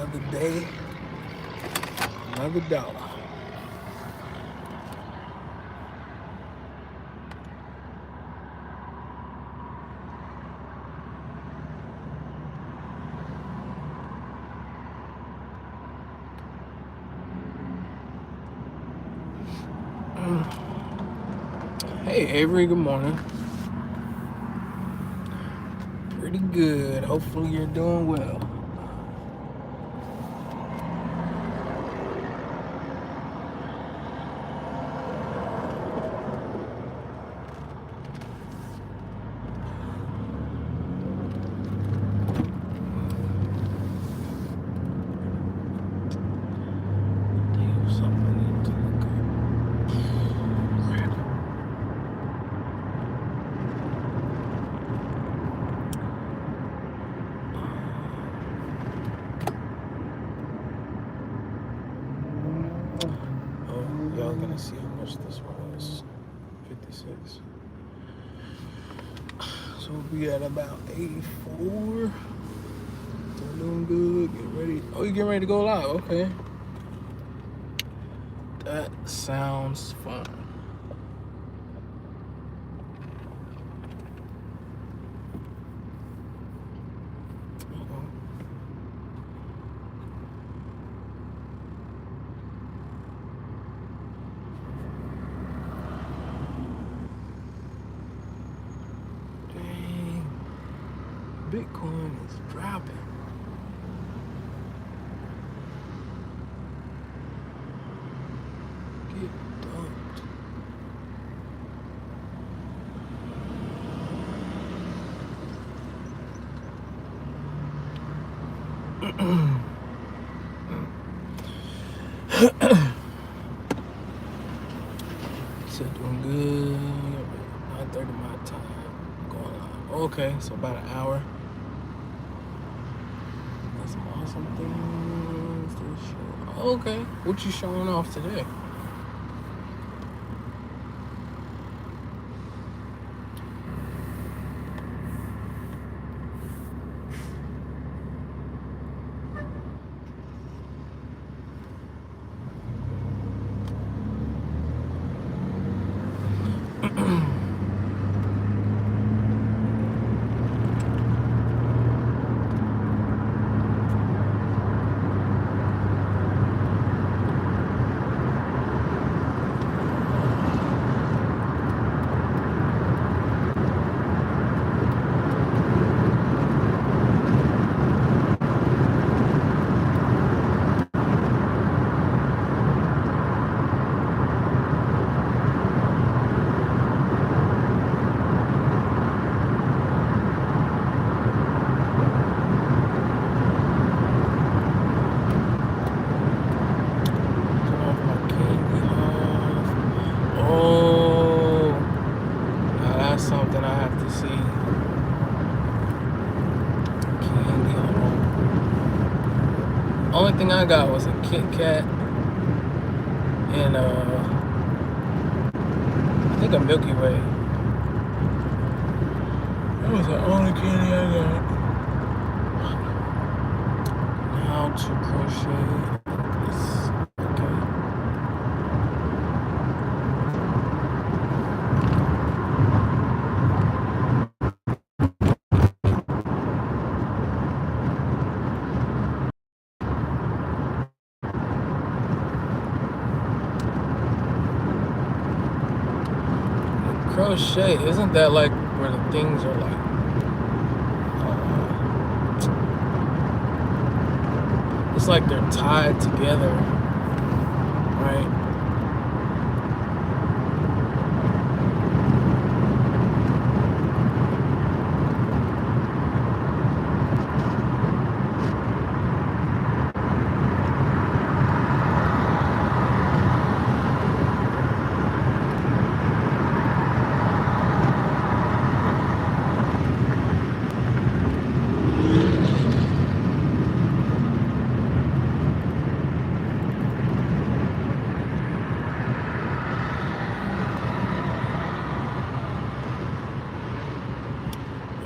Another day, another dollar. Hey Avery, good morning. Pretty good. Hopefully you're doing well. Y'all gonna see how much this was. 56. So we at about 84. So doing good. Get ready. Oh, you getting ready to go live? Okay. That sounds fun. Bitcoin is dropping. Get dumped. So doing good. 9:30 my time. Going live. Okay, so about an hour. Some awesome things to show. Okay, what you showing off today? Only thing I got was a Kit Kat and I think a Milky Way. That was the only candy I got. Now to crochet this. Okay. Crochet, isn't that like where the things are like it's like they're tied together, right?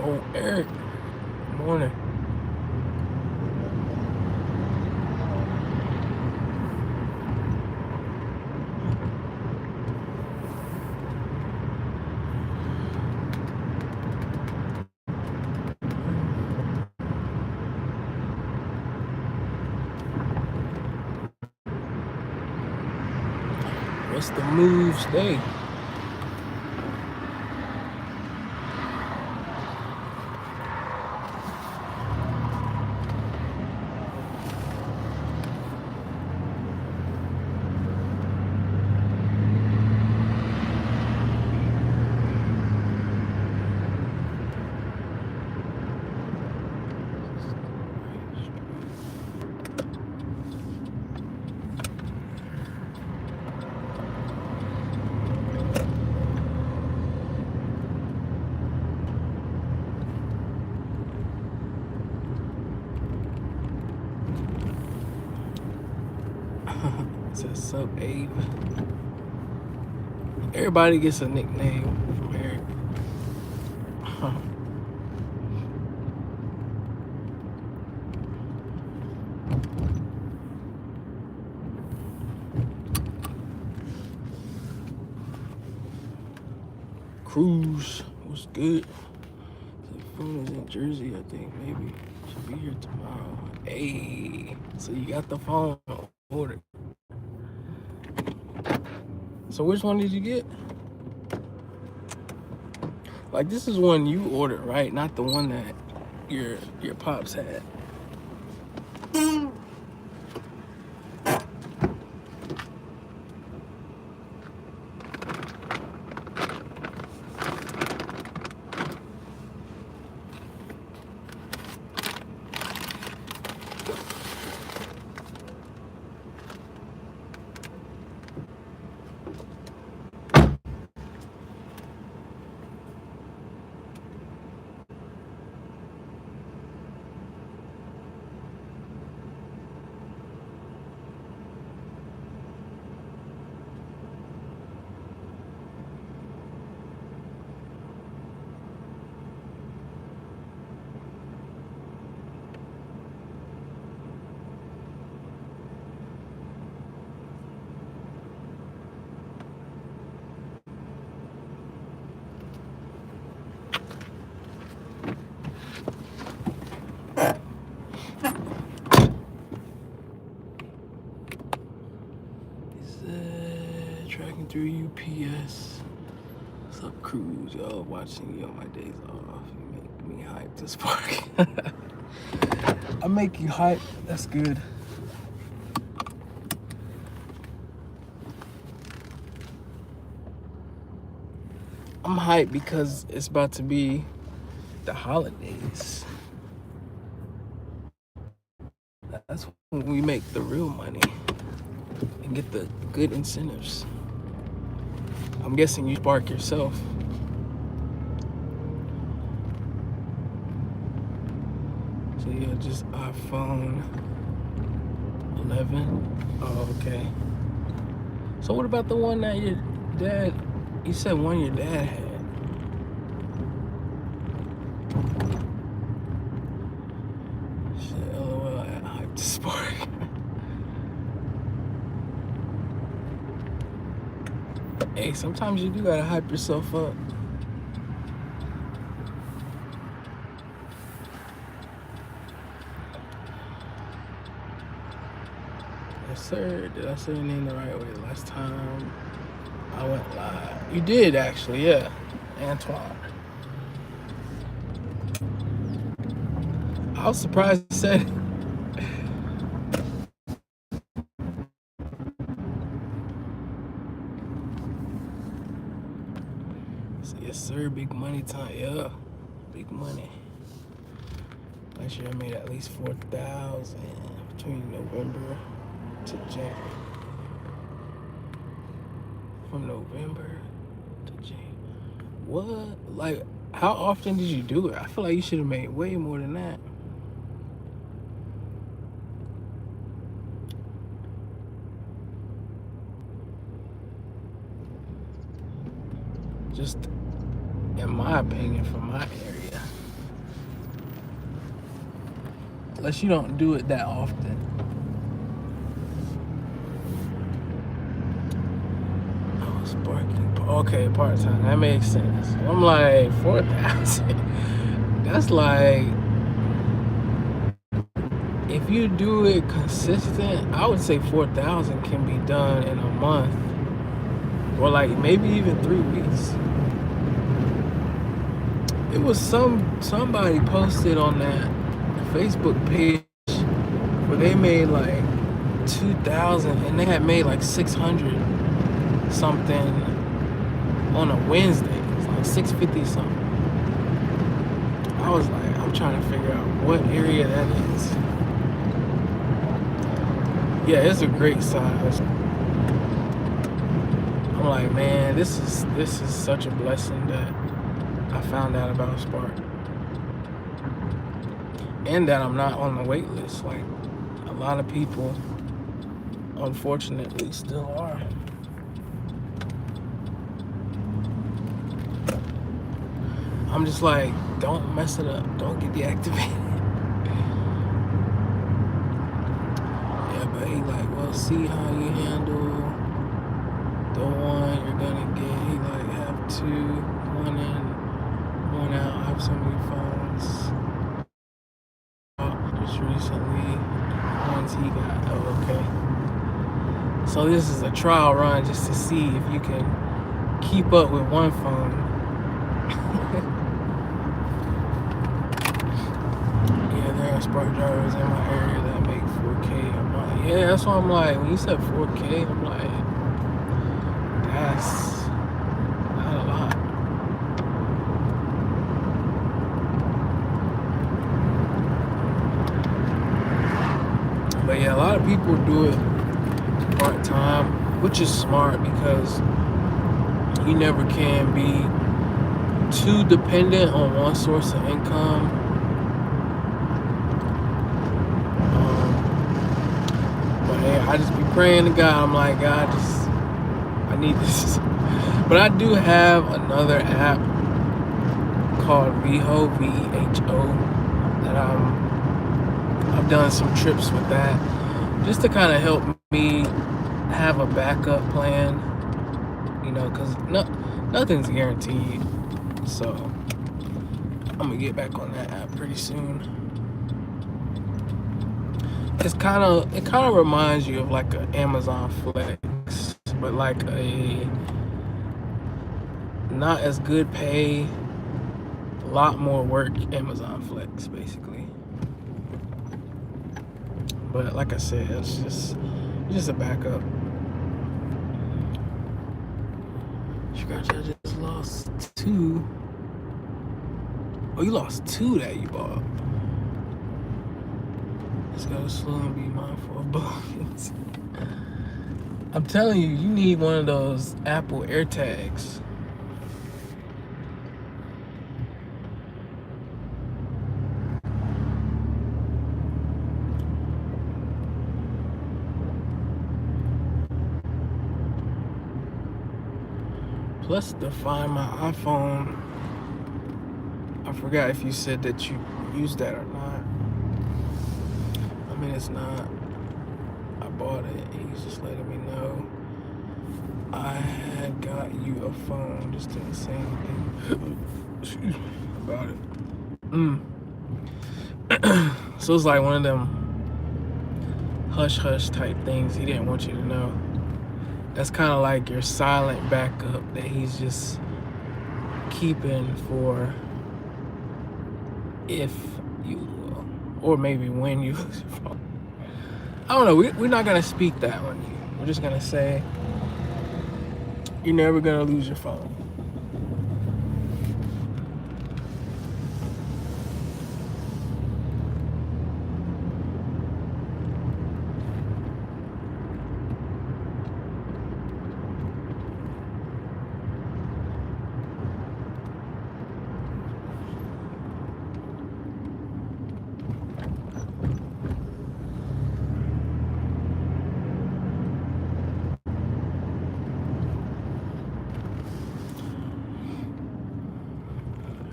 Oh, Eric, good morning. What's the moves today? It says sub Abe. Everybody gets a nickname from Eric. Cruz was good. The phone is in Jersey, I think. Maybe should be here tomorrow. Hey, so you got the phone ordered. So which one did you get? Like, this is one you ordered, right? Not the one that your pops had. Tracking through UPS. What's up, Cruz? Y'all watching you on my days off. You make me hype to spark. I make you hype. That's good. I'm hyped because it's about to be the holidays. That's when we make the real money and get the good incentives. I'm guessing you spark yourself. So yeah, just iPhone 11. Oh, okay. So what about the one that your dad, you said one your dad had? Shit, LOL, at hype to spark. Hey, sometimes you do gotta hype yourself up. Yes, sir. Did I say your name the right way last time I went live? You did, actually, yeah. Antoine. I was surprised you said it. Yes, sir. Big money time. Yeah, big money. Last year I made at least 4,000 between November to January. From November to January. What? Like, how often did you do it? I feel like you should have made way more than that. Just in my opinion, from my area. Unless you don't do it that often. Oh, sparking. Okay, part-time. That makes sense. I'm like, 4,000. That's like, if you do it consistent, I would say 4,000 can be done in a month. or like maybe even 3 weeks. It was somebody posted on that Facebook page where they made like 2,000 and they had made like 600 something on a Wednesday. It's like 650 something. I was like, I'm trying to figure out what area that is. Yeah, it's a great size. I'm like, man, this is such a blessing that I found out about Spark. And that I'm not on the wait list. Like a lot of people unfortunately still are. I'm just like, don't mess it up. Don't get deactivated. Yeah, but he like, well, see how you handle the one you're gonna get. He like, have 2, 1 in, 1 out. Have so many phones. Just recently, ones he got. Oh, okay. So this is a trial run just to see if you can keep up with one phone. Yeah, there are Spark drivers in my area that make 4K. I'm like, yeah, that's why I'm like, when you said 4K, I'm like, that's not a lot. But yeah, a lot of people do it part-time, which is smart because you never can be too dependent on one source of income. But hey, I just be praying to God. I'm like, God, I need this. But I do have another app called VHO, VEHO, that I've done some trips with that, just to kind of help me have a backup plan, you know, because nothing's guaranteed. So I'm gonna get back on that app pretty soon. It kind of reminds you of like an Amazon Flex, but like a not as good pay, a lot more work Amazon Flex, basically. But like I said, it's just a backup. Scratch, I just lost 2. Oh, you lost 2 that you bought. Just gotta slow and be mindful of both. I'm telling you, you need one of those Apple AirTags. Plus, to find my iPhone, I forgot if you said that you used that or not. I mean, it's not. I bought it. He's just letting me know I had got you a phone. Just didn't say anything about it. So it's like one of them hush-hush type things he didn't want you to know. That's kind of like your silent backup that he's just keeping for if you will, or maybe when you lose your phone. I don't know. We're not gonna speak that on you. We're just gonna say you're never gonna lose your phone.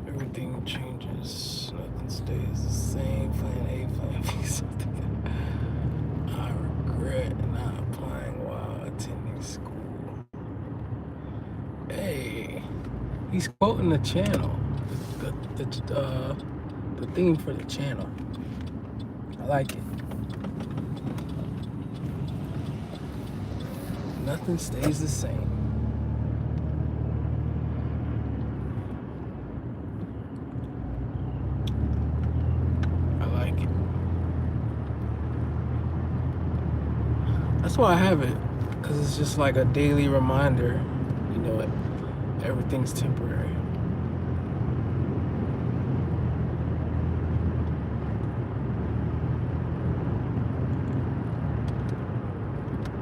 Everything changes, nothing stays the same. Plan A, plan B, something I regret not applying while attending school. Hey, he's quoting the channel, the theme for the channel. I like it. Nothing stays the same. That's why I have it, because it's just like a daily reminder, you know, everything's temporary.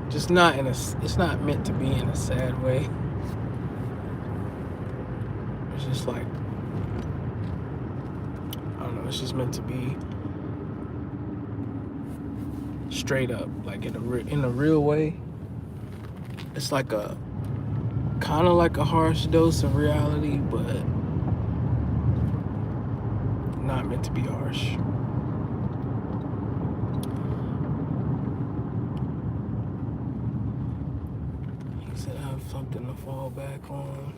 Just not in a, it's not meant to be in a sad way. It's just like, I don't know, it's just meant to be straight up, like in a real way. It's like a kind of like a harsh dose of reality, but not meant to be harsh. He said have something to fall back on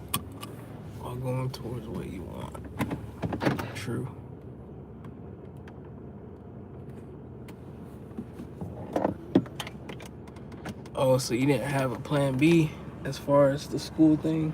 while going towards what you want. True. Oh, so you didn't have a plan B as far as the school thing?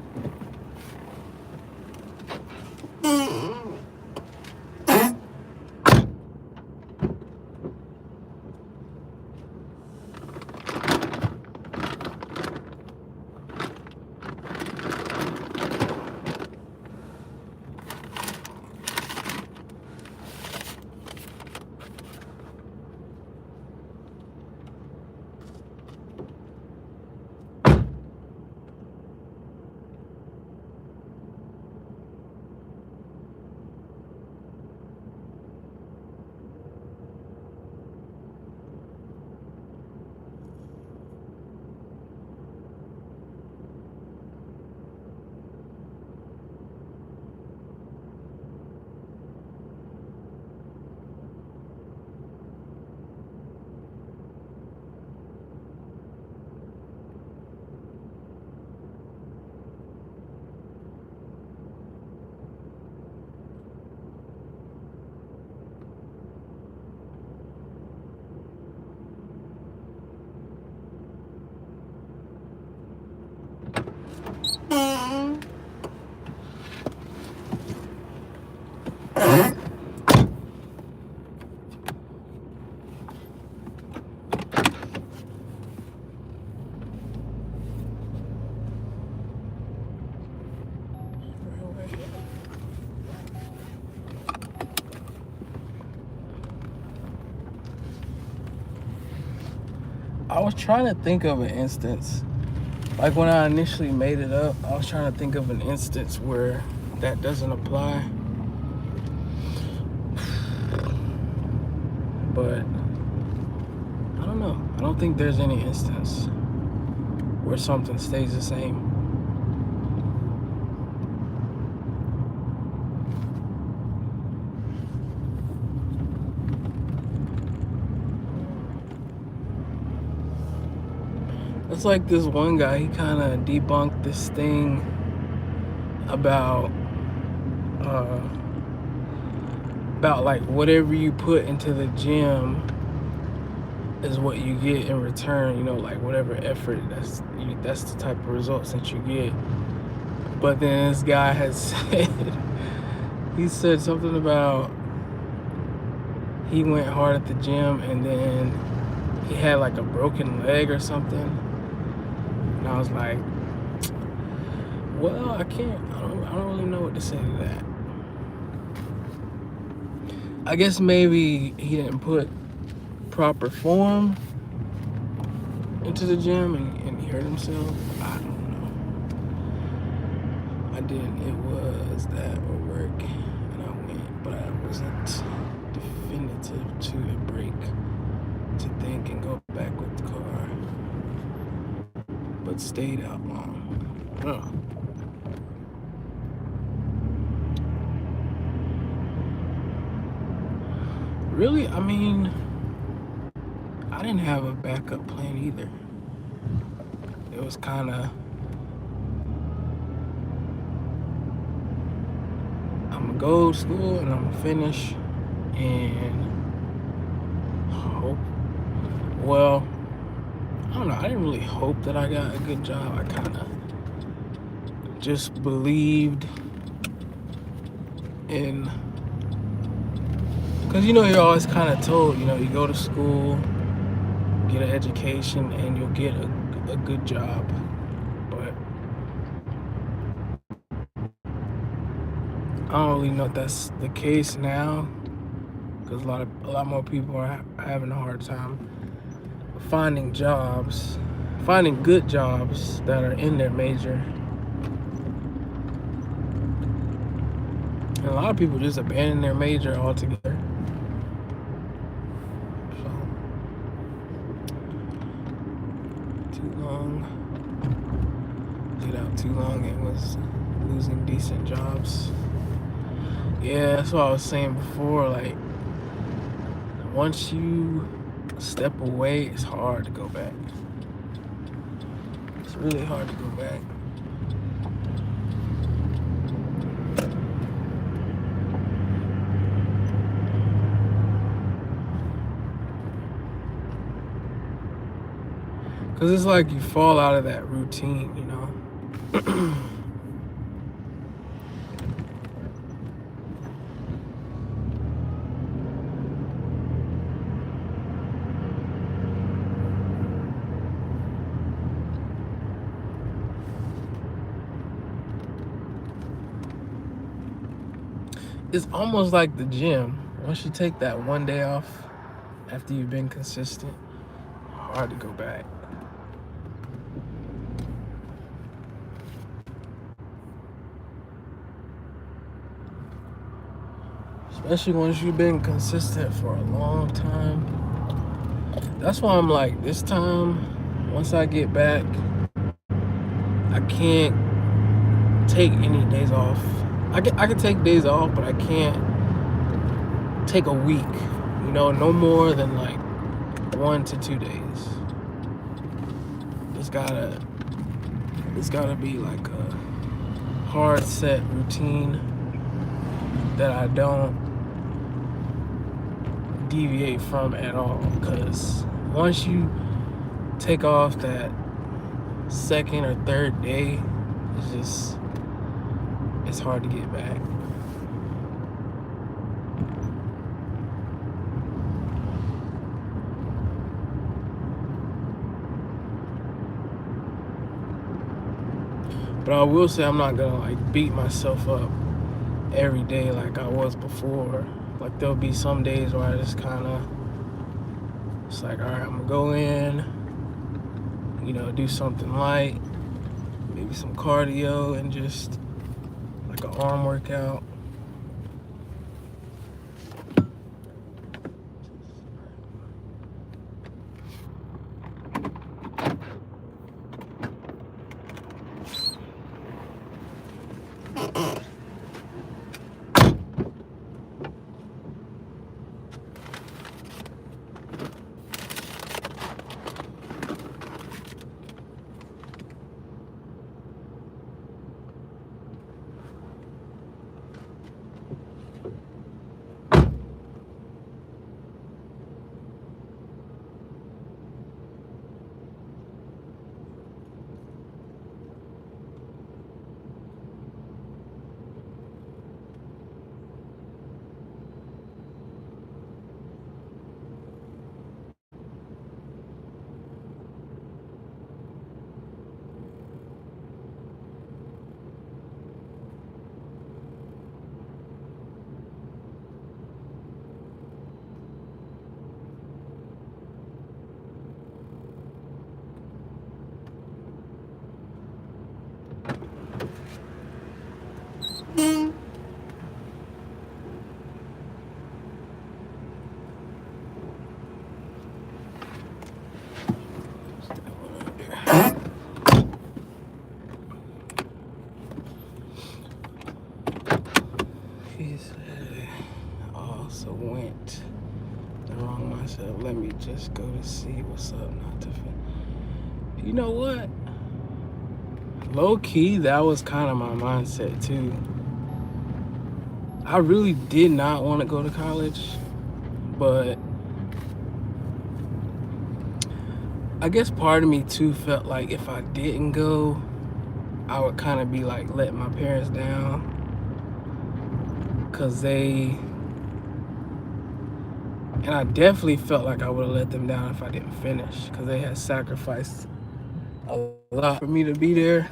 I was trying to think of an instance. Like when I initially made it up, I was trying to think of an instance where that doesn't apply. But I don't know. I don't think there's any instance where something stays the same. It's like this one guy, he kind of debunked this thing about like whatever you put into the gym is what you get in return, you know, like whatever effort, that's the type of results that you get. But then this guy has he said something about he went hard at the gym and then he had like a broken leg or something. And I was like, well, I don't really know what to say to that. I guess maybe he didn't put proper form into the gym and he hurt himself. I don't know. I didn't. It was that or work, and I went, but I wasn't definitive to a break to think and go back with the car, but stayed out long. Really, I mean, I didn't have a backup plan either. It was kind of, I'm gonna go to school and I'm gonna finish and hope. Well, I don't know. I didn't really hope that I got a good job. I kind of just believed in, because you know, you're always kind of told, you know, you go to school, get an education and you'll get a good job. But I don't really know if that's the case now, because a lot more people are having a hard time finding jobs, finding good jobs that are in their major. And a lot of people just abandon their major altogether. So, too long. Stayed out too long and was losing decent jobs. Yeah, that's what I was saying before. Like, once you step away, it's hard to go back. It's really hard to go back. Because it's like you fall out of that routine, you know? It's almost like the gym. Once you take that one day off after you've been consistent, hard to go back. Especially once you've been consistent for a long time. That's why I'm like, this time, once I get back, I can't take any days off. I can take days off, but I can't take a week. You know, no more than like 1 to 2 days. It's gotta be like a hard set routine that I don't deviate from at all. Because once you take off that second or third day, it's hard to get back. But I will say I'm not gonna like beat myself up every day like I was before. Like there'll be some days where I just it's like, all right, I'm gonna go in, you know, do something light, maybe some cardio and just like an arm workout. He said, I also went the wrong myself. Let me just go to see what's up, not to You know what? Low key, that was kind of my mindset too. I really did not want to go to college, but I guess part of me too felt like if I didn't go, I would kind of be like letting my parents down, because they And I definitely felt like I would have let them down if I didn't finish, because they had sacrificed a lot for me to be there.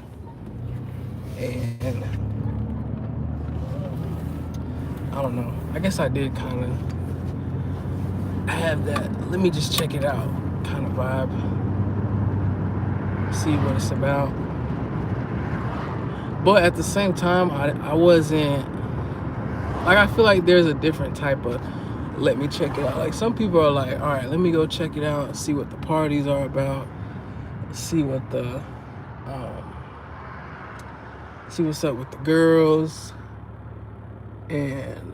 And I don't know. I guess I did kind of have that, let me just check it out kind of vibe. See what it's about. But at the same time, I wasn't, like, I feel like there's a different type of let me check it out. Like, some people are like, all right, let me go check it out and see what the parties are about, see what the see what's up with the girls, and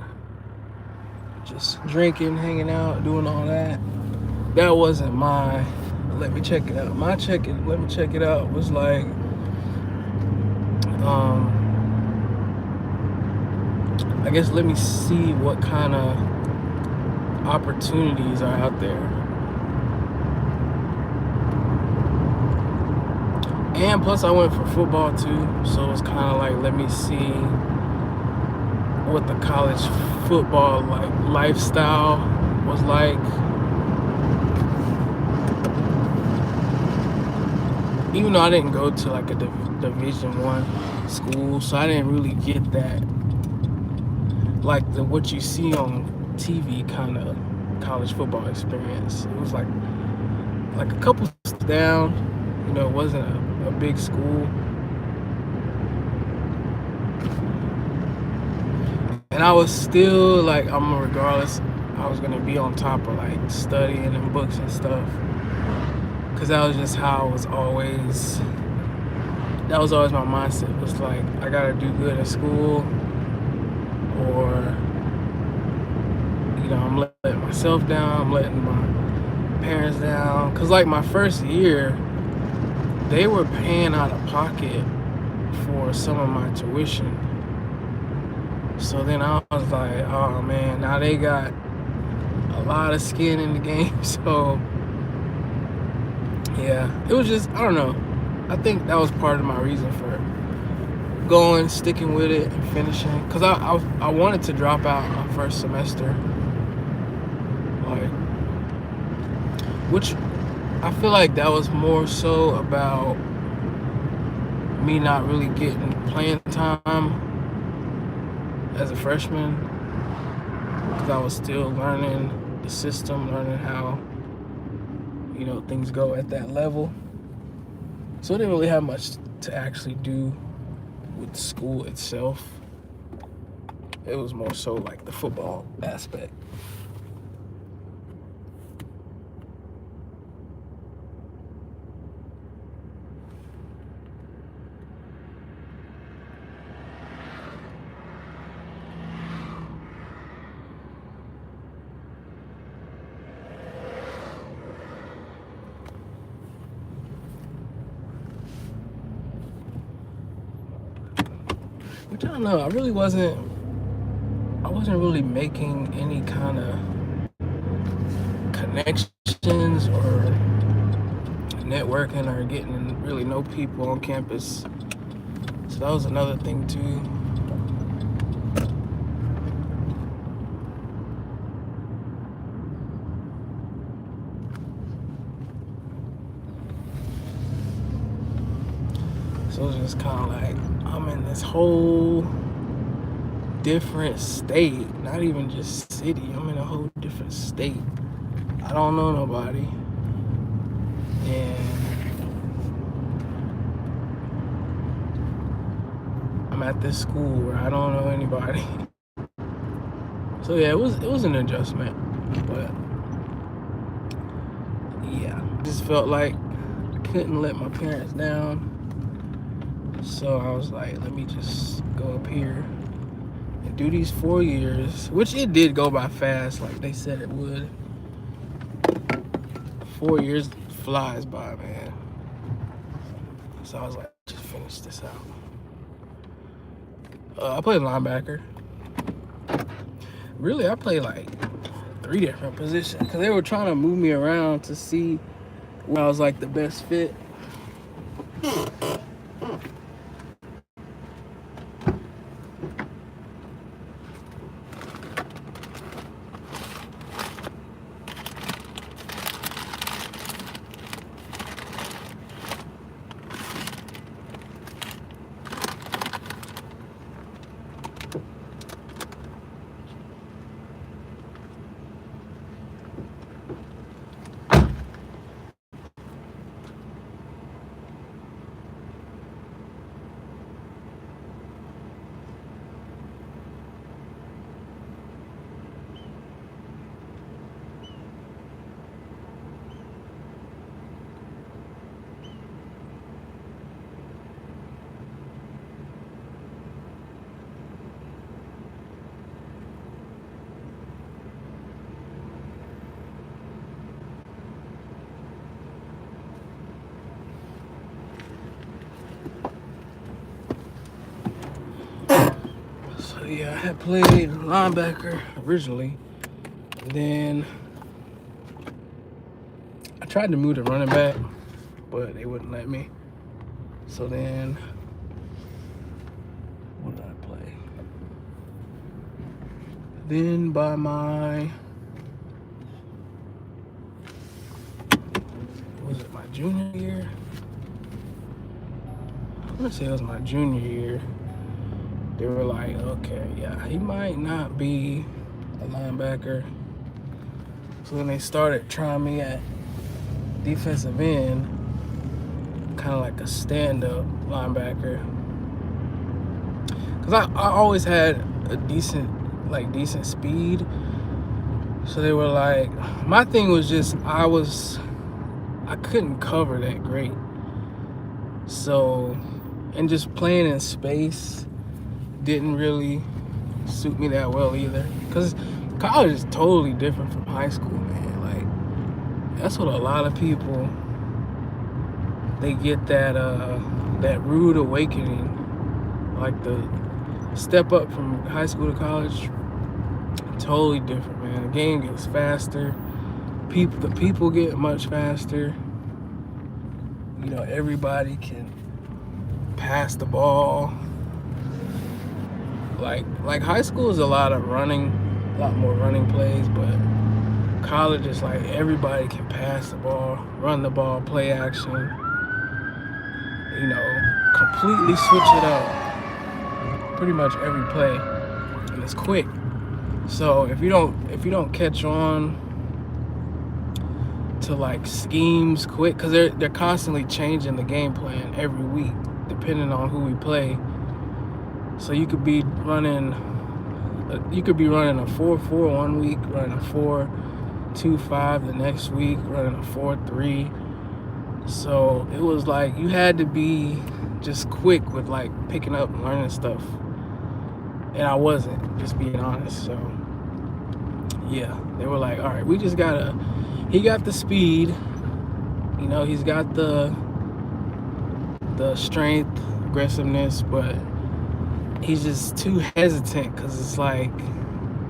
just drinking, hanging out, doing all that. That wasn't my let me check it out. My let me check it out was like, I guess let me see what kind of opportunities are out there. And plus I went for football too, so it's kind of like, let me see what the college football like lifestyle was like. Even though I didn't go to like a Division I school, so I didn't really get that, like what you see on TV kind of college football experience. It was like a couple steps down, you know, it wasn't a big school. And I was still like, regardless, I was gonna be on top of like studying and books and stuff, because that was just how I was always, that was always my mindset. It was like, I gotta do good at school, or, you know, I'm letting myself down, I'm letting my parents down. Because like my first year, they were paying out of pocket for some of my tuition. So then I was like, oh man, now they got a lot of skin in the game. So yeah, it was just, I don't know. I think that was part of my reason for going, sticking with it, and finishing. Because I wanted to drop out my first semester. Like, which I feel like that was more so about me not really getting playing time as a freshman, because I was still learning the system, learning how, you know, things go at that level. So I didn't really have much to actually do with school itself. It was more so like the football aspect. Which I don't know, I wasn't really making any kind of connections or networking or getting to really know people on campus. So that was another thing too. So it's just kind of like, I'm in this whole different state, not even just city, I'm in a whole different state. I don't know nobody. And I'm at this school where I don't know anybody. So yeah, it was an adjustment. But yeah, I just felt like I couldn't let my parents down. So I was like, let me just go up here and do these 4 years, which it did go by fast, like they said it would. 4 years flies by, man. So I was like, just finish this out. I played linebacker. Really, I played like 3 different positions, because they were trying to move me around to see where I was like the best fit. Yeah, I had played linebacker originally. And then I tried to move to running back, but they wouldn't let me. So then, what did I play? Then by my, was it my junior year? I'm gonna say it was my junior year. They were like, okay, yeah, he might not be a linebacker. So then they started trying me at defensive end, kind of like a stand-up linebacker. Cause I always had a decent speed. So they were like, my thing was just I couldn't cover that great. So, and just playing in space didn't really suit me that well either. Cause college is totally different from high school, man. Like, that's what a lot of people, they get that rude awakening, like the step up from high school to college. Totally different, man. The game gets faster. The people get much faster. You know, everybody can pass the ball. Like high school is a lot more running plays, but college is like everybody can pass the ball, run the ball, play action. You know, completely switch it up. Pretty much every play, and it's quick. So if you don't catch on to like schemes quick, because they're constantly changing the game plan every week depending on who we play. So you could be running a 4-4 one week, running a 4-2-5 the next week, running a 4-3. So it was like you had to be just quick with like picking up and learning stuff. And I wasn't, just being honest. So yeah, they were like, all right, he got the speed, you know, he's got the strength, aggressiveness, but he's just too hesitant. Because it's like,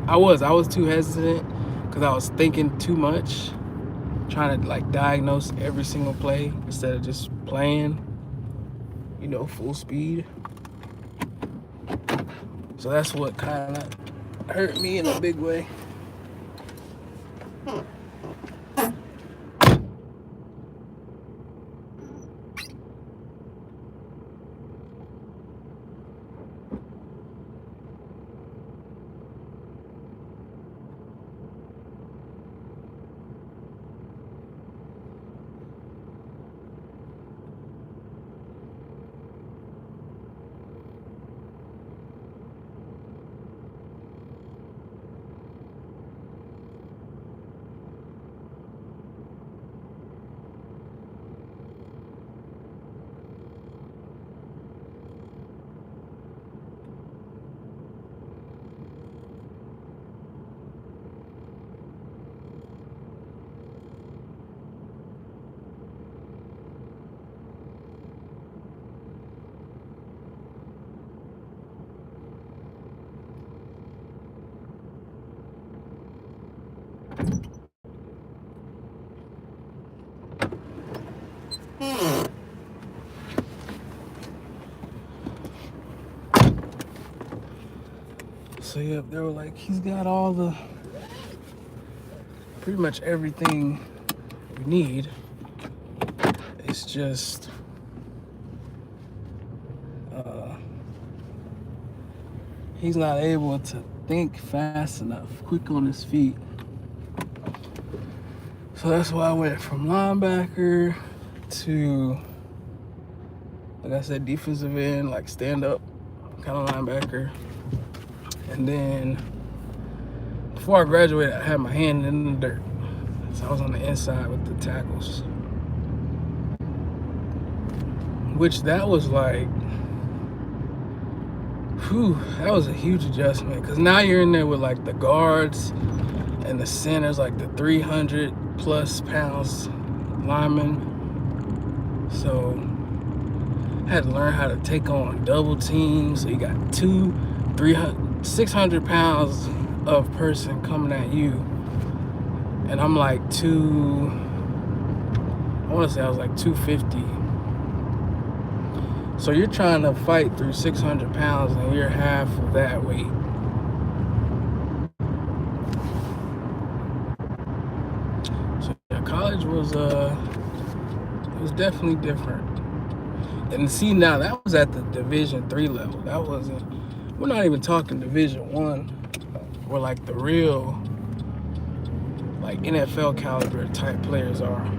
I was too hesitant because I was thinking too much, trying to like diagnose every single play instead of just playing, you know, full speed. So that's what kind of hurt me in a big way. So yeah, they were like, he's got pretty much everything we need. It's just he's not able to think fast enough, quick on his feet. So that's why I went from linebacker to, like I said, defensive end, like stand-up kind of linebacker. And then before I graduated, I had my hand in the dirt. So I was on the inside with the tackles. Which that was like, that was a huge adjustment. Because now you're in there with like the guards and the centers, like the 300 plus pounds linemen. So I had to learn how to take on double teams. So you got two 600 pounds of person coming at you, and I'm like I want to say I was like 250. So you're trying to fight through 600 pounds and you're half of that weight. So yeah, college was definitely different. And see, now that was at the Division 3 level. That wasn't, we're not even talking Division 1, where like the real like NFL caliber type players are.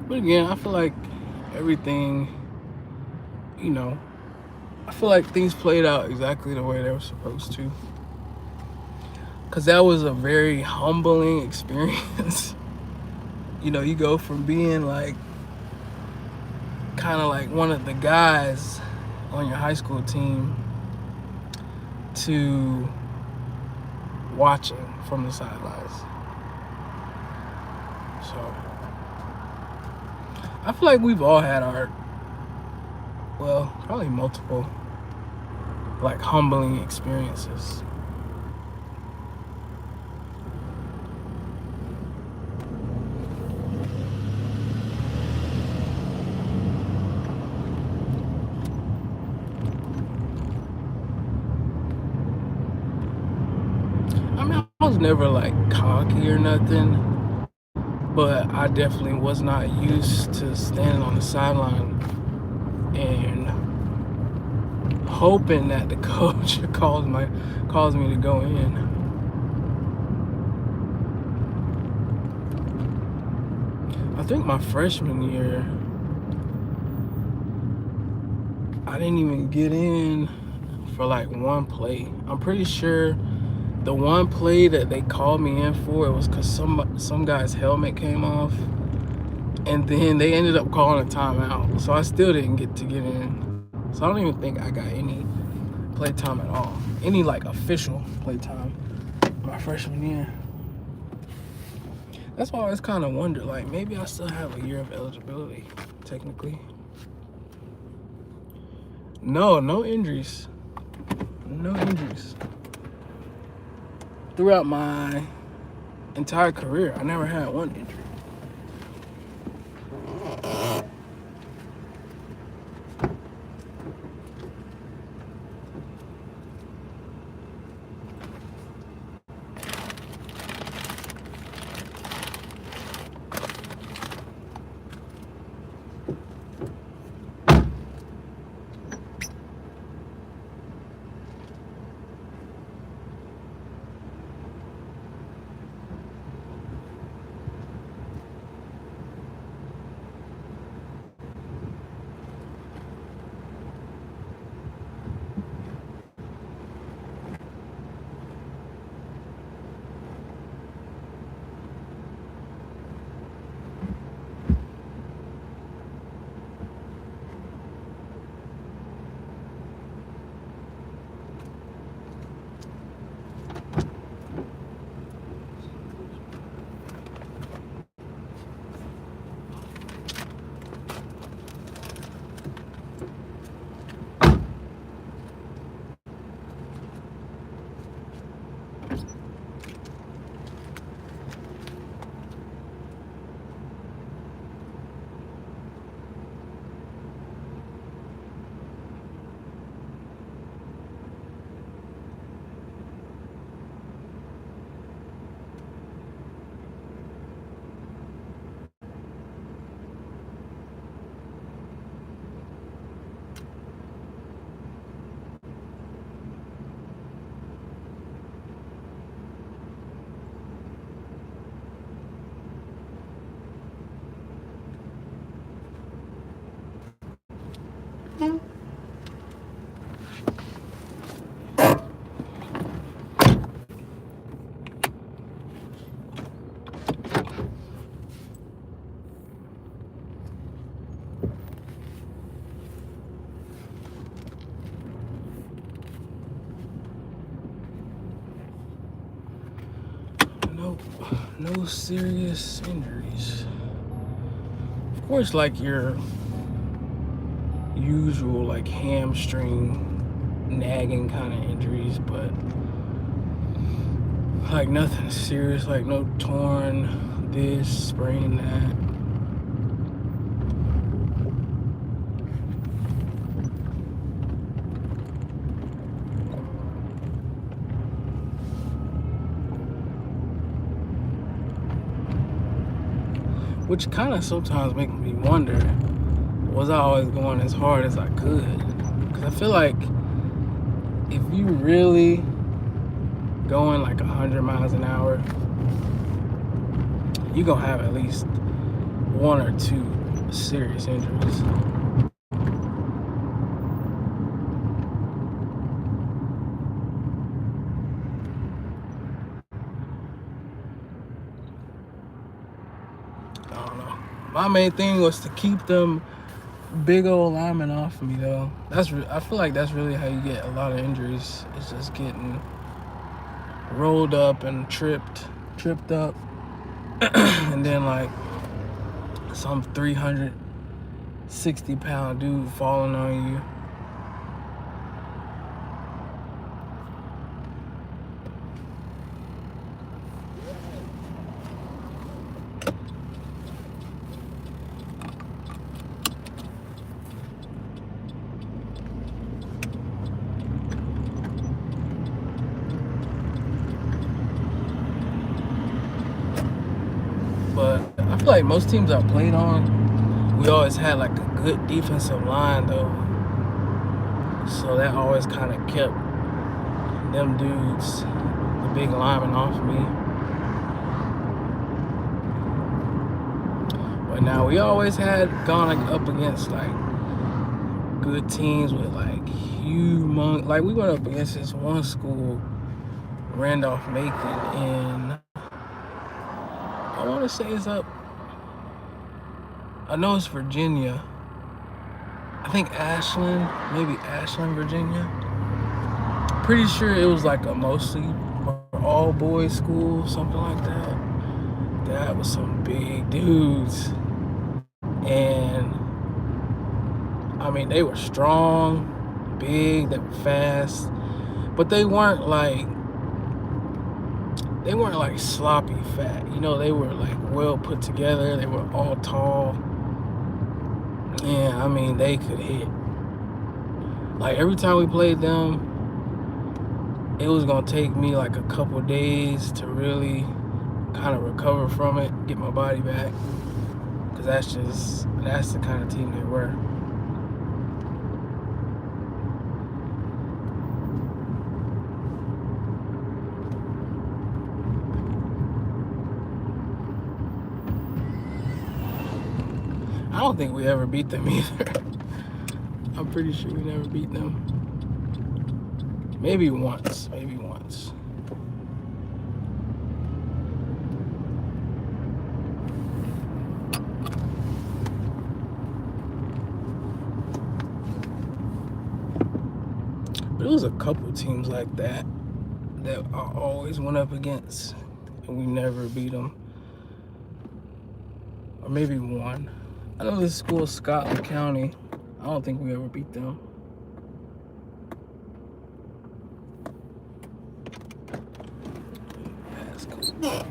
But again, I feel like everything, you know, I feel like things played out exactly the way they were supposed to. Because that was a very humbling experience. You know, you go from being like, kind of like one of the guys on your high school team to watching from the sidelines. So I feel like we've all had our, well, probably multiple like humbling experiences. I mean, I was never like cocky or nothing, but I definitely was not used to standing on the sideline and hoping that the coach calls me to go in. I think my freshman year, I didn't even get in for like one play. I'm pretty sure the one play that they called me in for, it was because some guy's helmet came off, and then they ended up calling a timeout. So I still didn't get in. So I don't even think I got any play time at all. Any like official play time my freshman year. That's why I always kind of wondered, like, maybe I still have a year of eligibility, technically. No injuries. No injuries. Throughout my entire career, I never had one injury. Nope, no serious injuries. Of course, like your usual like hamstring nagging kind of injuries, but like nothing serious, like no torn this, sprained that. Which kind of sometimes makes me wonder, was I always going as hard as I could? Because I feel like if you really going like 100 miles an hour, you're gonna have at least one or two serious injuries. I don't know. My main thing was to keep them big old linemen off me, though. I feel like that's really how you get a lot of injuries. It's just getting rolled up and tripped up, and then like some 360-pound dude falling on you. But I feel like most teams I played on, we always had like a good defensive line though. So that always kind of kept them dudes, the big linemen, off me. But now we always had gone like up against like good teams with like humongous. Like we went up against this one school, Randolph-Macon, in, I want to say it's up, I know it's Virginia. I think Ashland, maybe Ashland, Virginia. Pretty sure it was like a mostly all boys school, something like that. That was some big dudes. And I mean, they were strong, big, they were fast, but they weren't like sloppy fat. You know, they were like well put together. They were all tall. Yeah, I mean, they could hit. Like every time we played them, it was gonna take me like a couple days to really kind of recover from it, get my body back, because that's the kind of team they were. I don't think we ever beat them either. I'm pretty sure we never beat them. Maybe once. But it was a couple teams like that I always went up against, and we never beat them. Or maybe one. I know this school, Scotland County. I don't think we ever beat them. That's cool.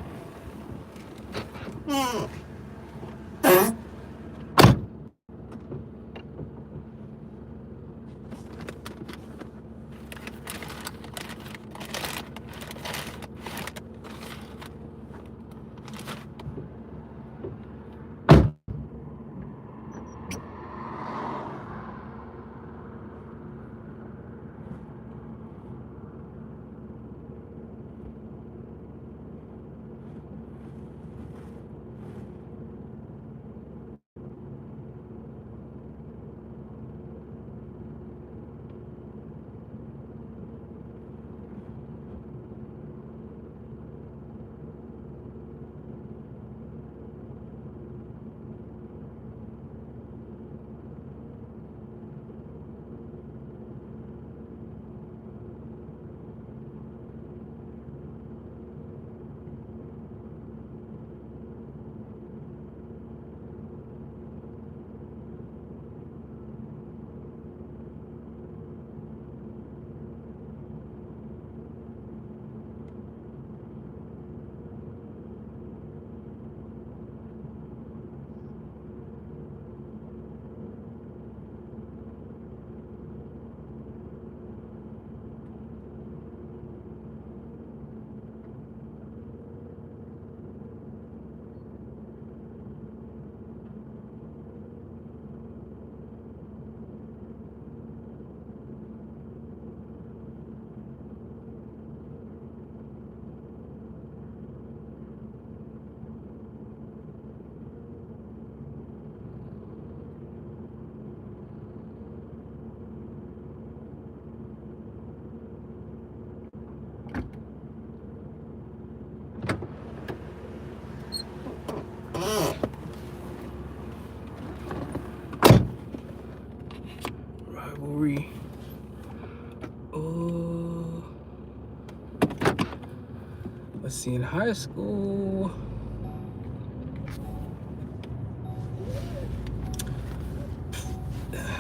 see, in high school,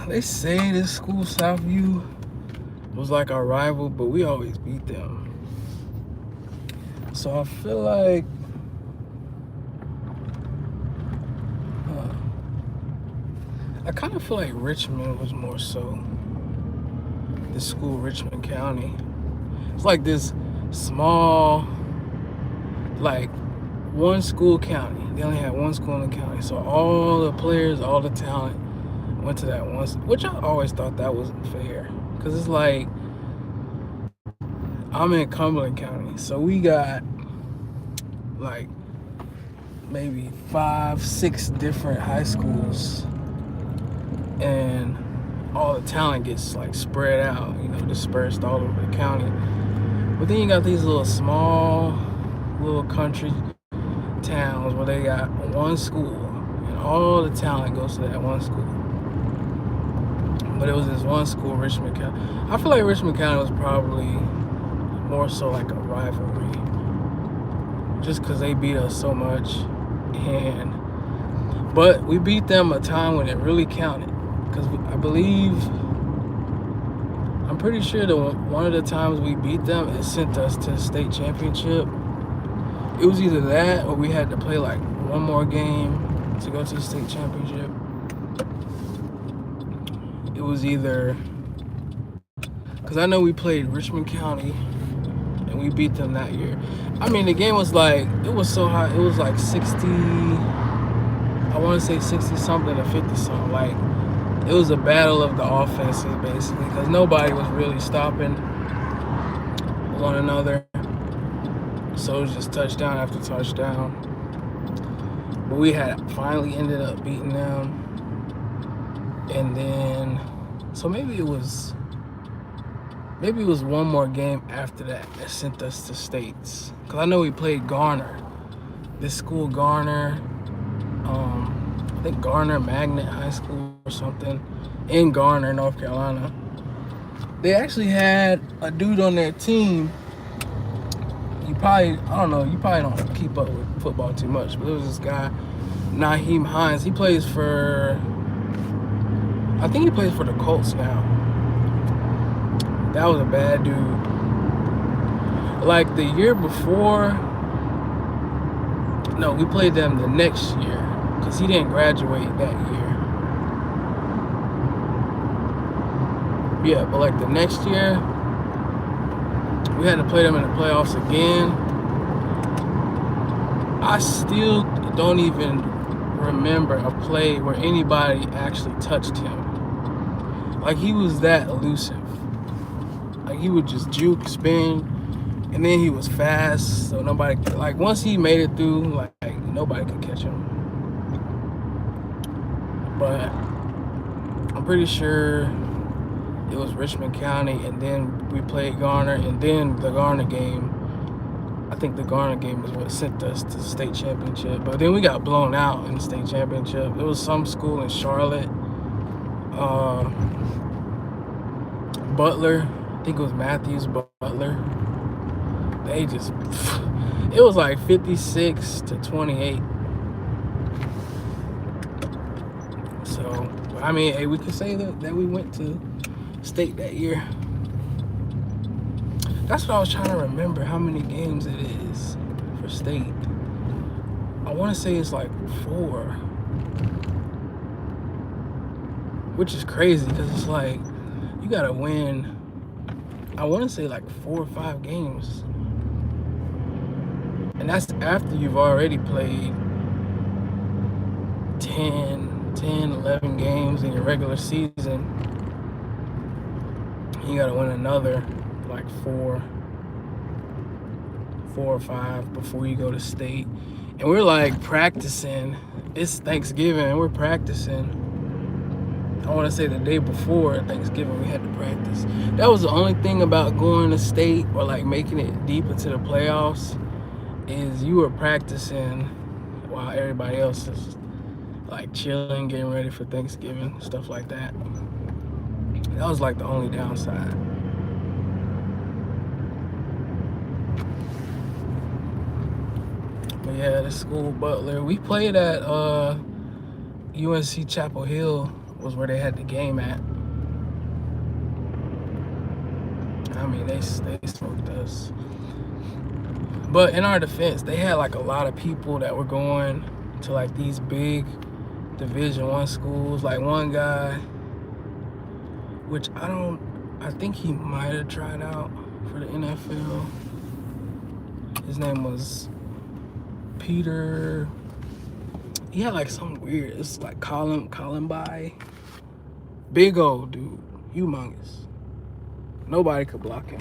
they say this school, Southview, was like our rival, but we always beat them. So I feel like I kind of feel like Richmond was more so the school, Richmond County. It's like this small, like one school county. They only had one school in the county. So all the players, all the talent went to that one, which I always thought that wasn't fair. Because it's like, I'm in Cumberland County. So we got like maybe 5, 6 different high schools. And all the talent gets like spread out, dispersed all over the county. But then you got these little small, little country towns where they got one school and all the talent goes to that one school. But it was this one school, Richmond County. I feel like Richmond County was probably more so like a rivalry, just because they beat us so much. But we beat them a time when it really counted. Because I'm pretty sure that one of the times we beat them, it sent us to the state championship. It was either that or we had to play like one more game to go to the state championship. It was either, because I know we played Richmond County and we beat them that year. I mean, the game was like, it was so high. It was like 60, I want to say 60 something to 50 something. Like, it was a battle of the offenses, basically, because nobody was really stopping one another. So it was just touchdown after touchdown. But we had finally ended up beating them. And then, so maybe it was one more game after that sent us to states. Because I know we played Garner. This school, Garner, I think Garner Magnet High School or something, in Garner, North Carolina. They actually had a dude on their team. You probably don't keep up with football too much, but there was this guy, Naheem Hines. He plays for, I think he plays for the Colts now. That was a bad dude. Like the year before, no, we played them the next year because he didn't graduate that year. Yeah, but like the next year, we had to play them in the playoffs again. I still don't even remember a play where anybody actually touched him. Like, he was that elusive. Like, he would just juke, spin, and then he was fast, so nobody, like, once he made it through, like nobody could catch him. But I'm pretty sure it was Richmond County, and then we played Garner, and then the Garner game, I think the Garner game is what sent us to the state championship. But then we got blown out in the state championship. It was some school in Charlotte, Butler, I think it was Matthews Butler. They just, it was like 56-28. So, I mean, hey, we could say that we went to state that year. That's what I was trying to remember, how many games it is for state. I want to say it's like 4, which is crazy because it's like you gotta win, I want to say like 4 or 5 games, and that's after you've already played 11 games in your regular season. You gotta win another like 4 or 5 before you go to state. And we're like practicing. It's Thanksgiving and we're practicing. I want to say the day before Thanksgiving we had to practice. That was the only thing about going to state or like making it deep into the playoffs, is you were practicing while everybody else is like chilling, getting ready for Thanksgiving, stuff like that. That was like the only downside. Yeah, the school Butler. We played at UNC Chapel Hill was where they had the game at. I mean, they smoked us. But in our defense, they had like a lot of people that were going to like these big Division I schools. Like one guy, which I think he might have tried out for the NFL. His name was Peter. He had like some weird, it's like Columbi. Big old dude, humongous. Nobody could block him.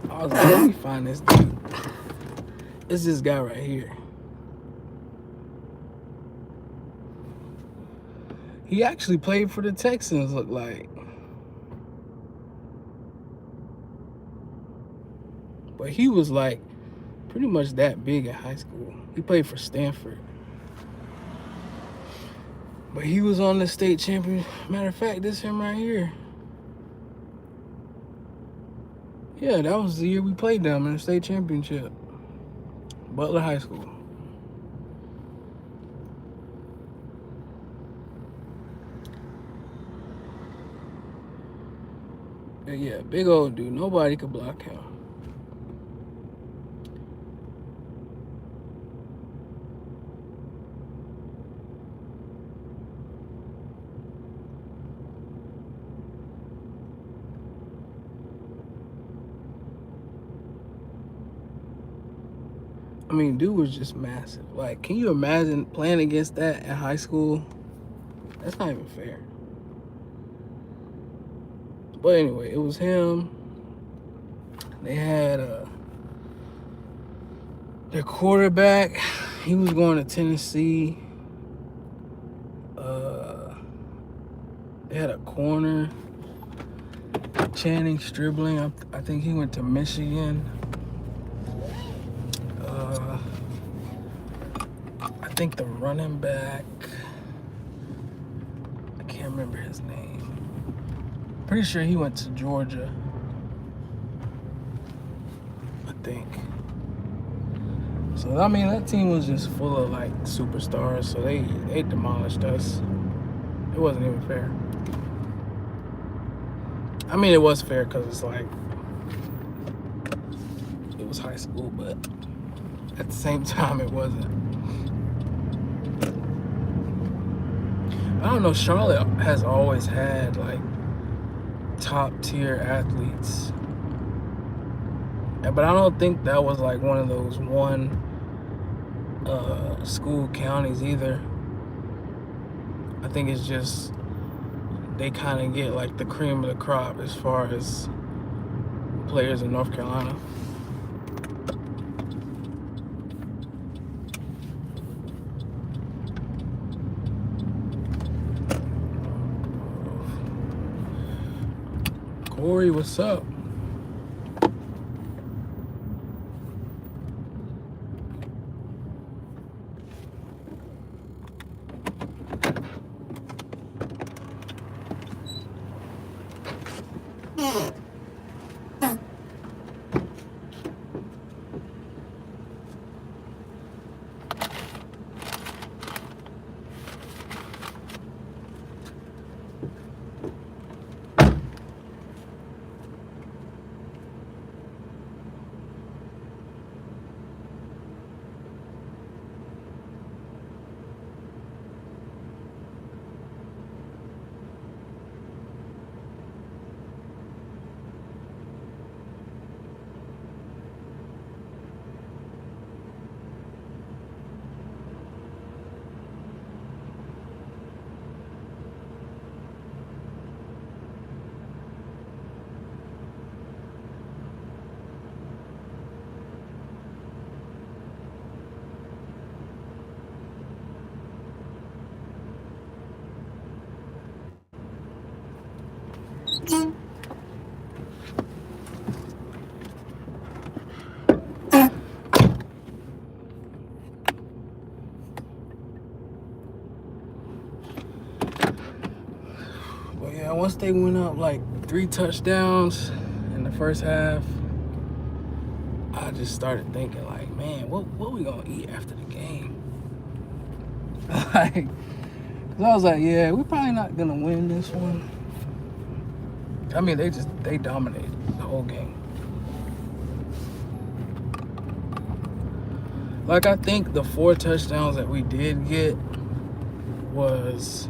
I was like, let me find this dude. It's this guy right here. He actually played for the Texans, look like. But he was like pretty much that big in high school. He played for Stanford. But he was on the state champion. Matter of fact, this him right here. Yeah, that was the year we played them in the state championship. Butler High School. Yeah, big old dude. Nobody could block him. I mean, dude was just massive. Like, can you imagine playing against that in high school? That's not even fair. But anyway, it was him. They had their quarterback. He was going to Tennessee. They had a corner, Channing Stribling. I think he went to Michigan. I think the running back, I can't remember his name. Pretty sure he went to Georgia, I think. So I mean, that team was just full of like superstars. So they demolished us. It wasn't even fair. I mean, it was fair because it's like it was high school, but at the same time, it wasn't. I don't know. Charlotte has always had like top tier athletes, but I don't think that was like one of those one school counties either. I think it's just they kind of get like the cream of the crop as far as players in North Carolina. Ori, what's up? But yeah, once they went up like 3 touchdowns in the first half, I just started thinking like, man, what we gonna eat after the game? Like, cause I was like, yeah, we're probably not gonna win this one. I mean, they dominated the whole game. Like, I think the 4 touchdowns that we did get was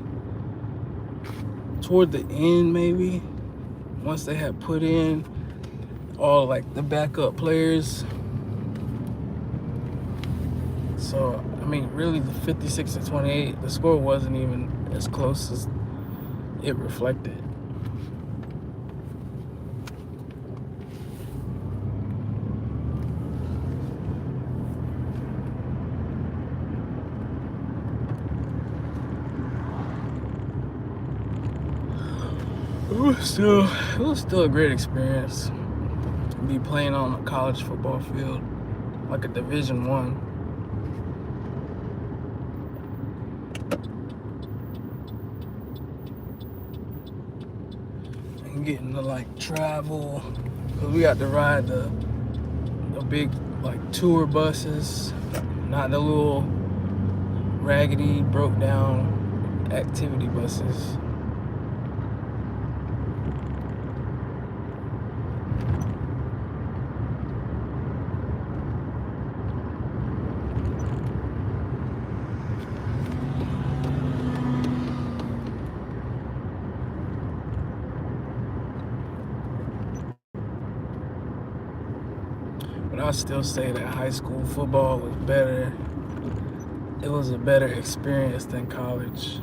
toward the end, maybe, once they had put in all like the backup players. So I mean, really, the 56-28, the score wasn't even as close as it reflected. It was still a great experience. Be playing on a college football field, like a Division I. And getting to like travel, cause we got to ride the big like tour buses, not the little raggedy, broke down activity buses. But I still say that high school football was better. It was a better experience than college.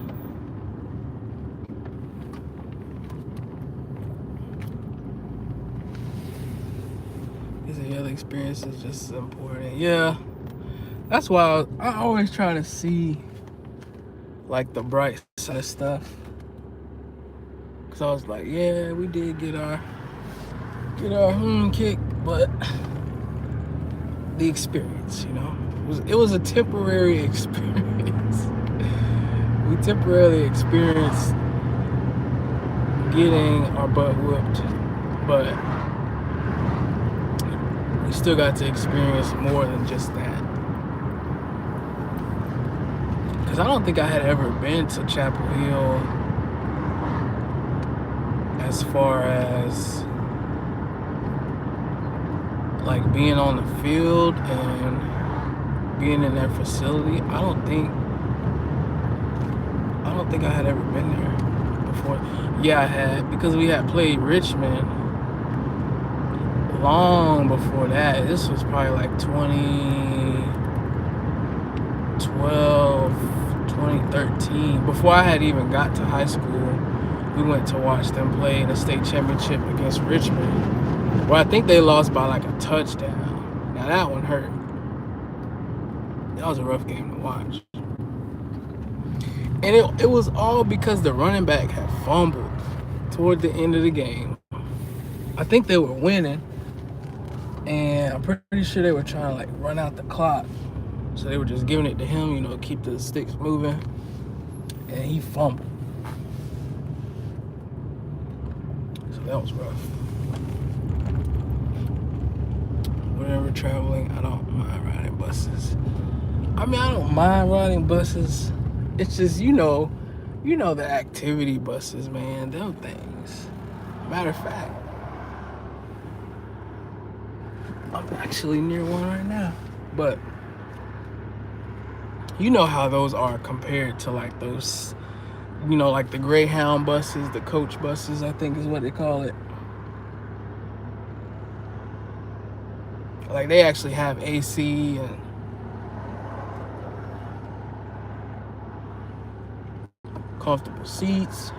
The other experience is just as important. Yeah, that's why I always try to see like the bright side of stuff. Cause I was like, yeah, we did get our kick, but the experience, it was a temporary experience. We temporarily experienced getting our butt whooped, but we still got to experience more than just that. Because I don't think I had ever been to Chapel Hill as far as like being on the field and being in their facility. I don't think I had ever been there before. Yeah, I had, because we had played Richmond long before that. This was probably like 2012, 2013. Before I had even got to high school, we went to watch them play in the state championship against Richmond. Well, I think they lost by like a touchdown. Now that one hurt. That was a rough game to watch. And it was all because the running back had fumbled toward the end of the game. I think they were winning, and I'm pretty sure they were trying to like run out the clock. So they were just giving it to him, you know, keep the sticks moving, and he fumbled. So that was rough. Whenever traveling, I don't mind riding buses. I mean, I don't mind riding buses. It's just, you know the activity buses, man, them things. Matter of fact, I'm actually near one right now. But you know how those are compared to like those, like the Greyhound buses, the coach buses, I think is what they call it. Like they actually have AC and comfortable seats.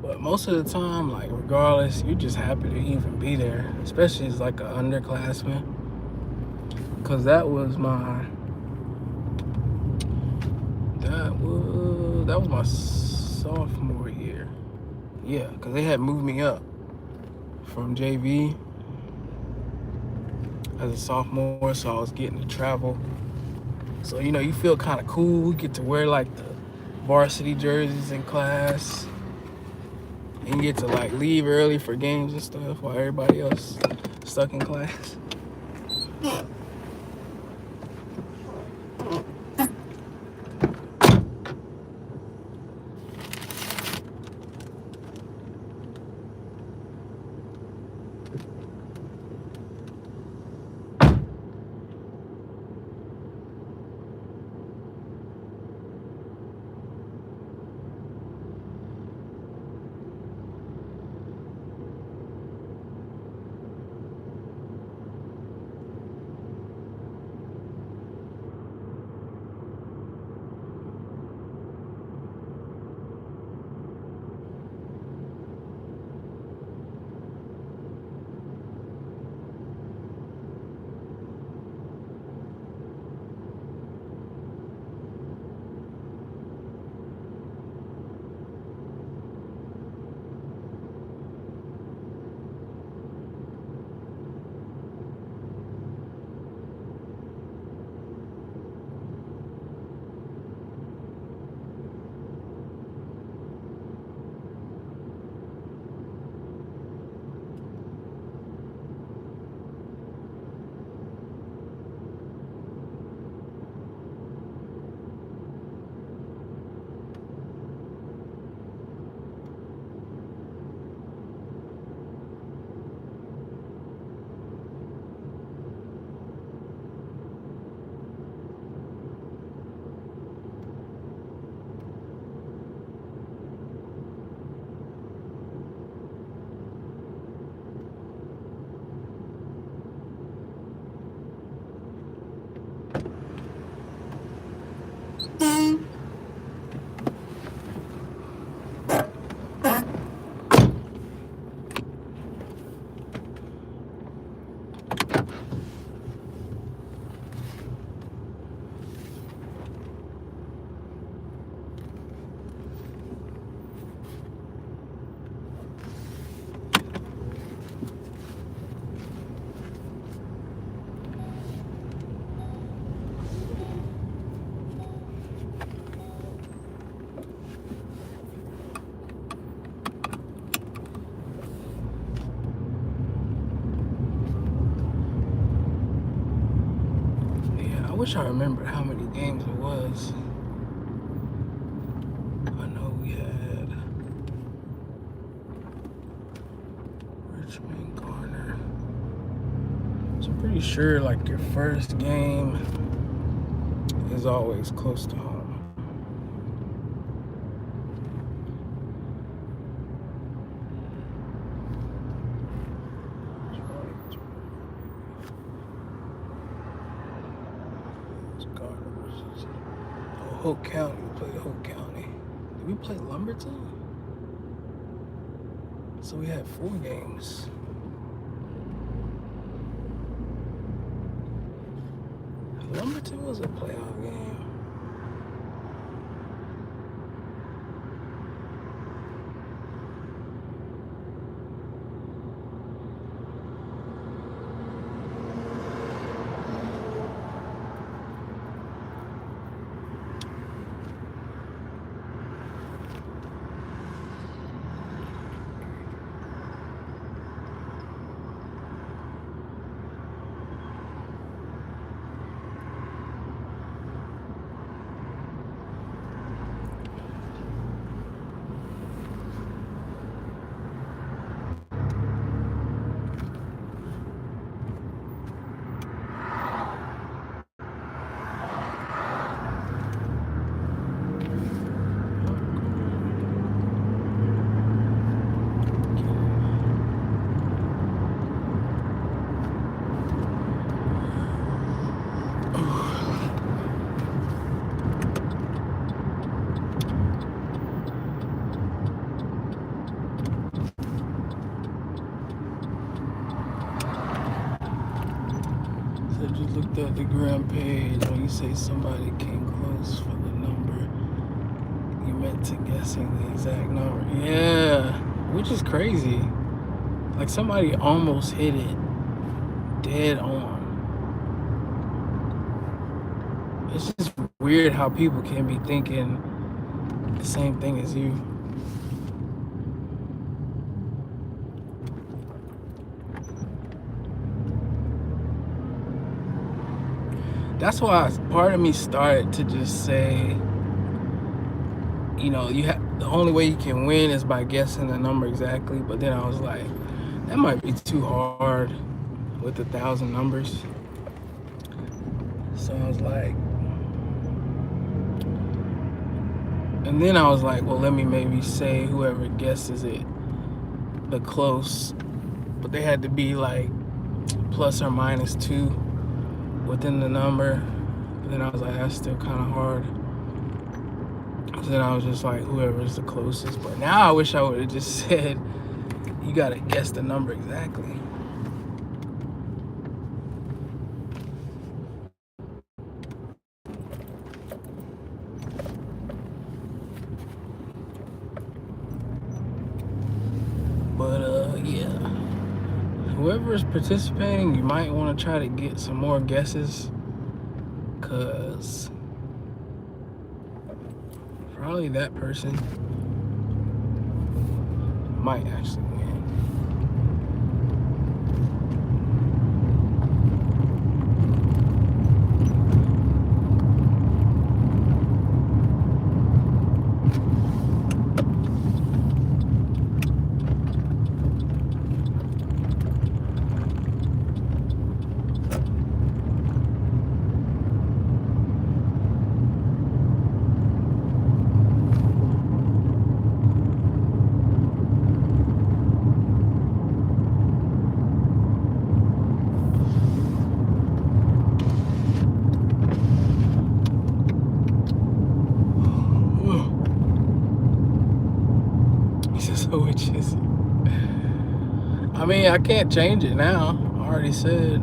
But most of the time, like regardless, you're just happy to even be there, especially as like an underclassman. Cause that was my sophomore year. Yeah, cause they had moved me up from JV as a sophomore, so I was getting to travel. So you feel kind of cool. You get to wear like the varsity jerseys in class. And you get to like leave early for games and stuff while everybody else stuck in class. wish I remembered how many games it was. I know we had Richmond, Garner. So I'm pretty sure like your first game is always close to home. Hope County, we played Hope County. Did we play Lumberton? So we had 4 games. Lumberton was a playoff game. Just looked at the gram page. When you say somebody came close for the number, you meant to guessing the exact number. Yeah, which is crazy. Like somebody almost hit it dead on. It's just weird how people can be thinking the same thing as you. That's why part of me started to just say, you know, the only way you can win is by guessing the number exactly. But then I was like, that might be too hard with 1,000 numbers. So I was like, and then I was like, well, let me maybe say whoever guesses it the close, but they had to be like plus or minus 2 within the number. But then I was like, that's still kind of hard. So then I was just like, whoever's the closest. But now I wish I would have just said, you gotta guess the number exactly. But yeah, whoever is participating, you might want to try to get some more guesses, cause probably that person might actually win. Which is, I mean, I can't change it now. I already said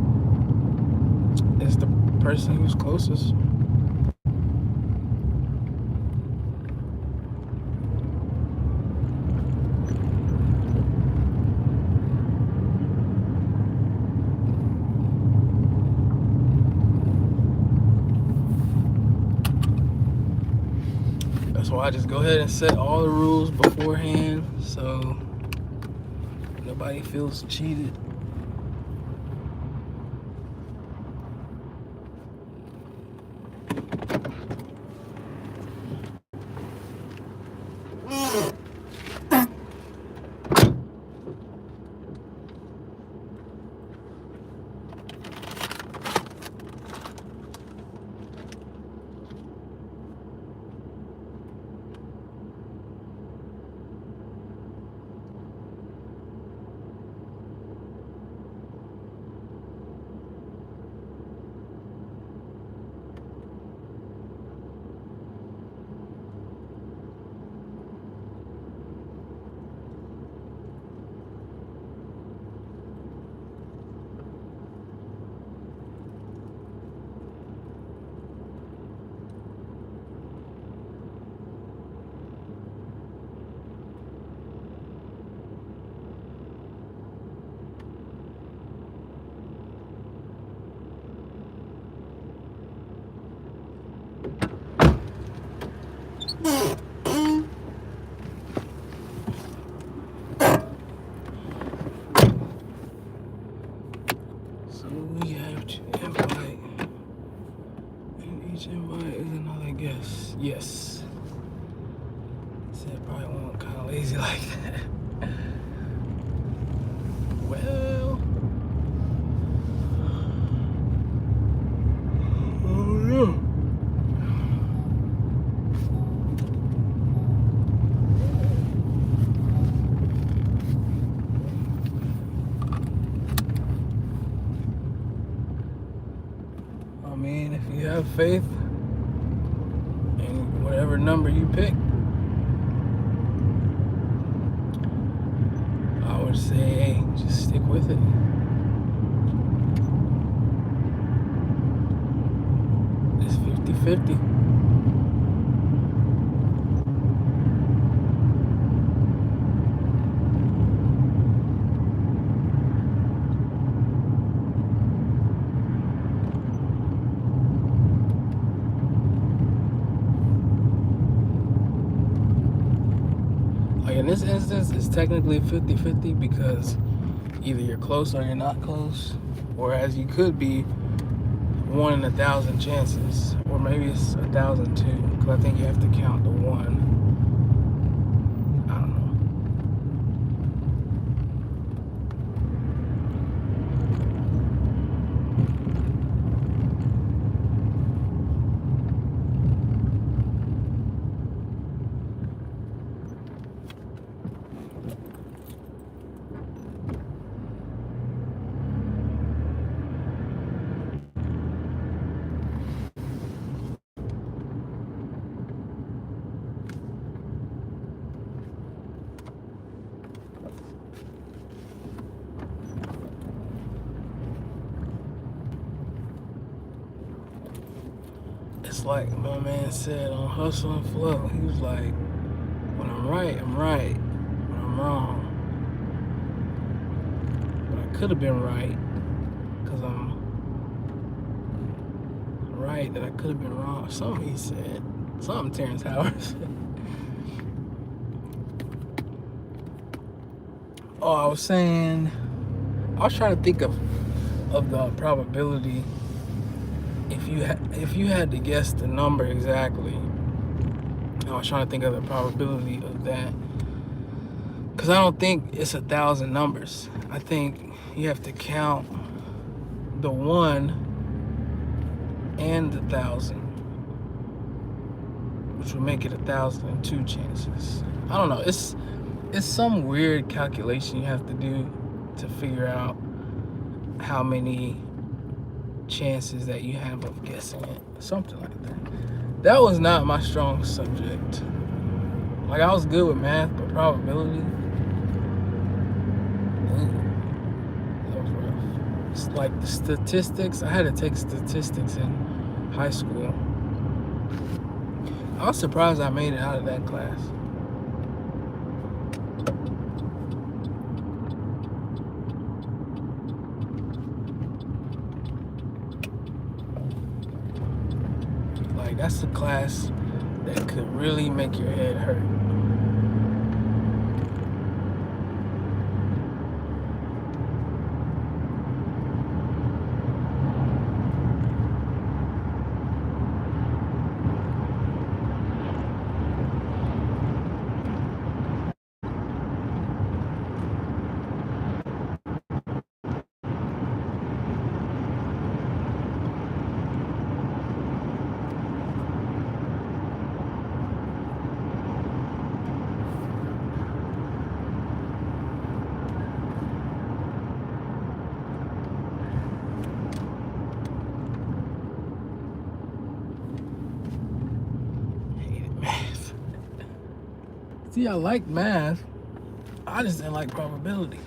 it's the person who's closest. That's why I just go ahead and set all the rules beforehand, so nobody feels cheated. Why is another guess? Yes. Said probably won't kind of lazy like that. Well, oh no. I mean, if you have faith in whatever number you pick, I would say, hey, just stick with it. It's 50-50. Like in this instance, it's technically 50-50 because either you're close or you're not close. Whereas you could be 1 in 1,000 chances, or maybe it's 1,002, because I think you have to count the 1. I don't It's like my man said on Hustle and Flow. He was like, when I'm right, I'm right. When I'm wrong, but I could have been right, because I'm right that I could have been wrong. Something he said. Something Terrence Howard said. Oh, I was saying, I was trying to think of the probability if you had to guess the number exactly. I was trying to think of the probability of that, because I don't think it's 1,000 numbers. I think you have to count the 1 and the 1,000, which would make it 1,002 chances. I don't know. It's some weird calculation you have to do to figure out how many chances that you have of guessing it. Something like that. That was not my strong subject. Like, I was good with math, but probability, that was rough. It's like the statistics. I had to take statistics in high school. I was surprised I made it out of that class. Like, that's a class that could really make your head hurt. See, I like math. I just didn't like probability.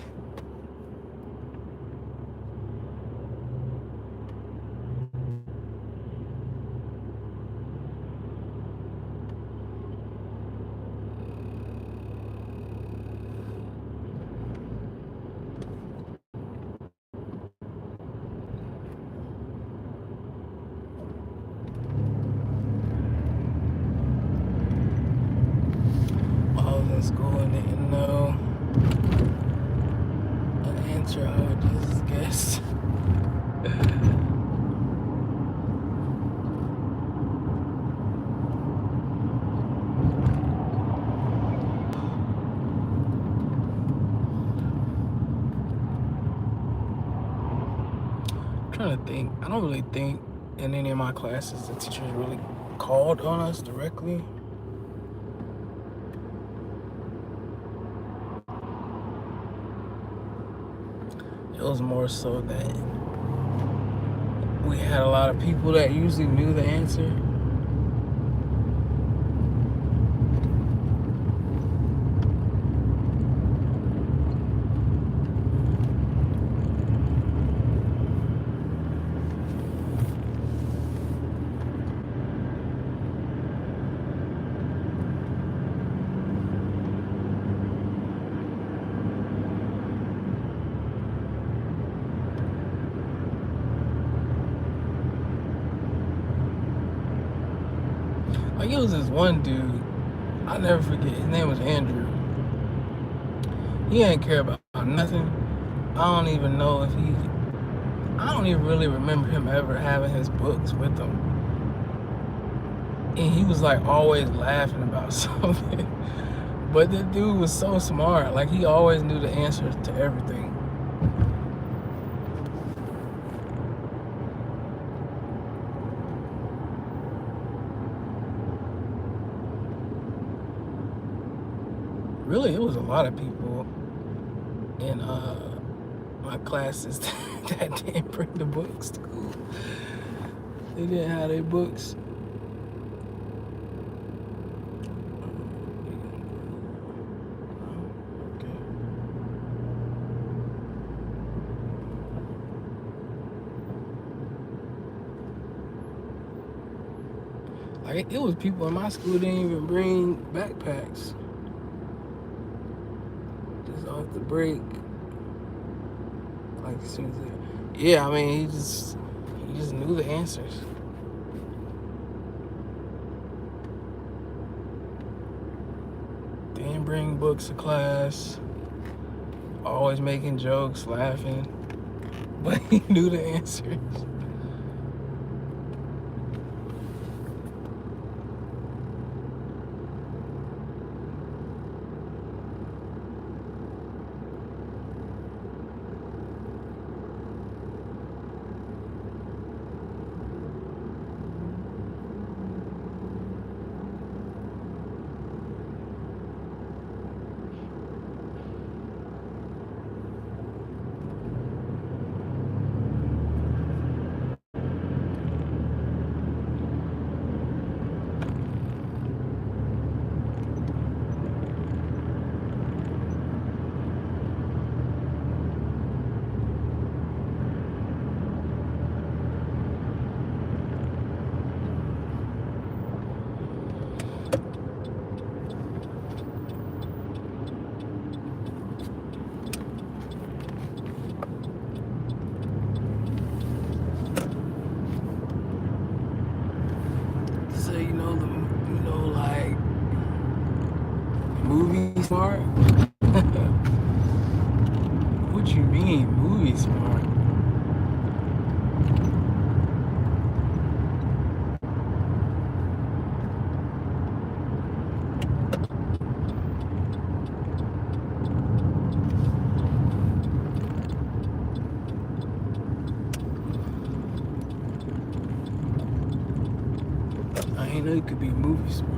I was in school and didn't know an answer. I would just guess. trying to think. I don't really think in any of my classes the teachers really called on us directly. It was more so that we had a lot of people that usually knew the answer. Like, it was this one dude, I'll never forget, his name was Andrew. He didn't care about nothing. I don't even really remember him ever having his books with him. And he was like always laughing about something. But the dude was so smart. Like, he always knew the answers to everything. Really, it was a lot of people in my classes that didn't bring the books to school. They didn't have their books. Like, it was people in my school didn't even bring backpacks. Just off the break. Like, as soon as yeah, I mean, he just knew the answers. Didn't bring books to class. Always making jokes, laughing. But he knew the answers. Like, movie smart? What you mean, movie smart? I ain't know you could be movie smart.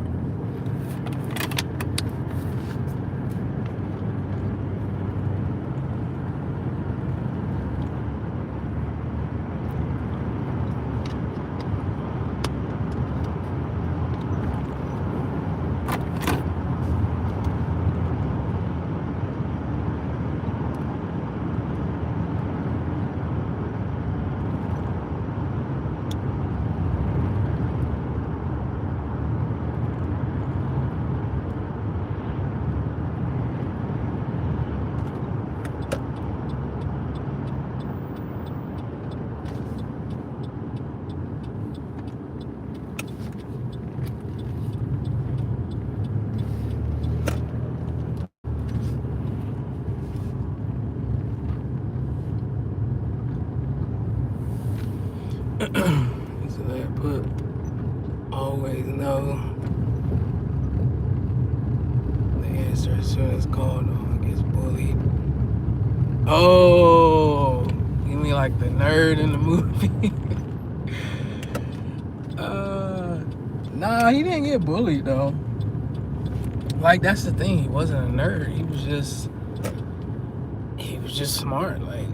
So they put always know the answer as soon as called on, gets bullied. Oh, you mean like like the nerd in the movie. Nah, he didn't get bullied though. Like, that's the thing. He wasn't a nerd. He was just smart. Like,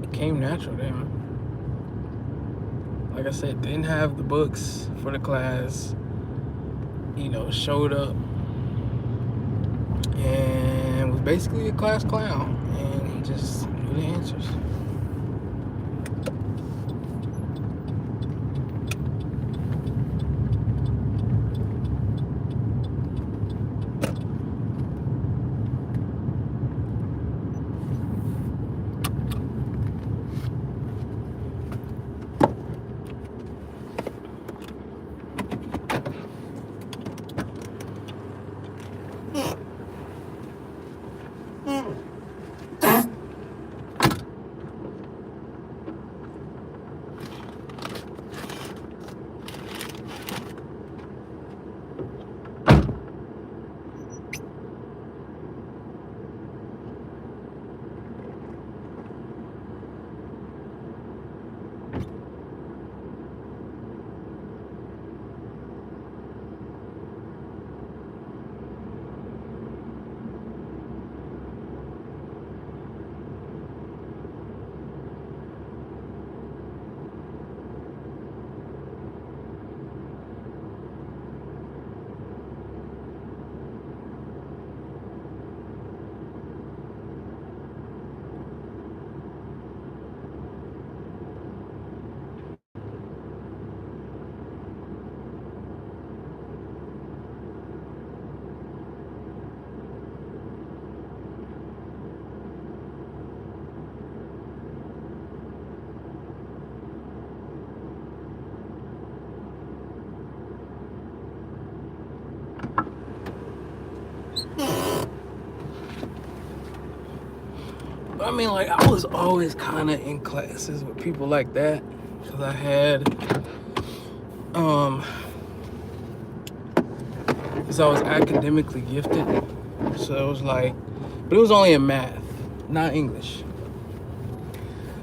it came natural to him. Like I said, didn't have the books for the class. You know, showed up and was basically a class clown. And he just knew the answers. I mean, like, I was always kind of in classes with people like that because I had, because I was academically gifted. So it was like, but it was only in math, not English.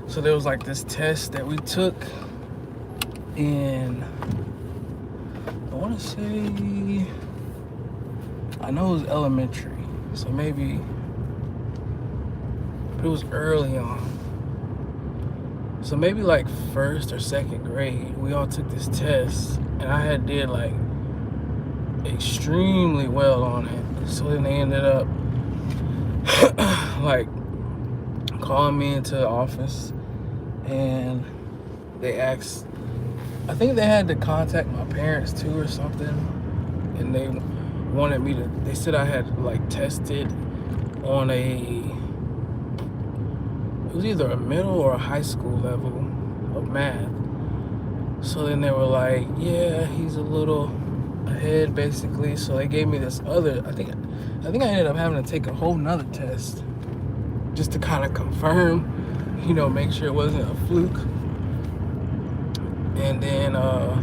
So there was like this test that we took in, I want to say, I know it was elementary, so maybe, but it was early on. So maybe like first or second grade, we all took this test, and I had did like extremely well on it. So then they ended up like calling me into the office, and they asked, I think they had to contact my parents too or something, and they wanted me to, they said I had like tested on it was either a middle or a high school level of math. So then they were like, yeah, he's a little ahead basically. So they gave me this other, I think I ended up having to take a whole nother test just to kind of confirm, you know, make sure it wasn't a fluke. And then I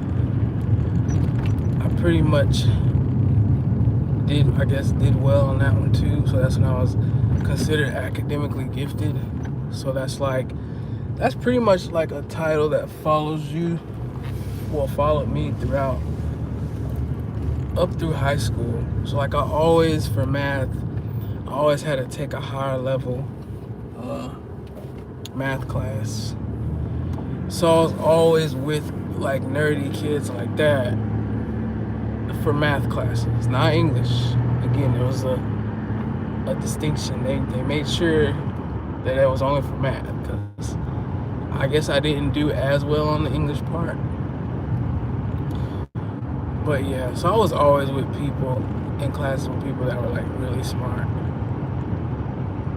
pretty much did well on that one too. So that's when I was considered academically gifted. So that's pretty much like a title that follows you, well, followed me throughout, up through high school. So like I always, for math, I always had to take a higher level math class. So I was always with like nerdy kids like that for math classes, not English. Again, there was a distinction. They made sure that it was only for math, because I guess I didn't do as well on the English part. But yeah, so I was always with people, in classes with people that were like really smart.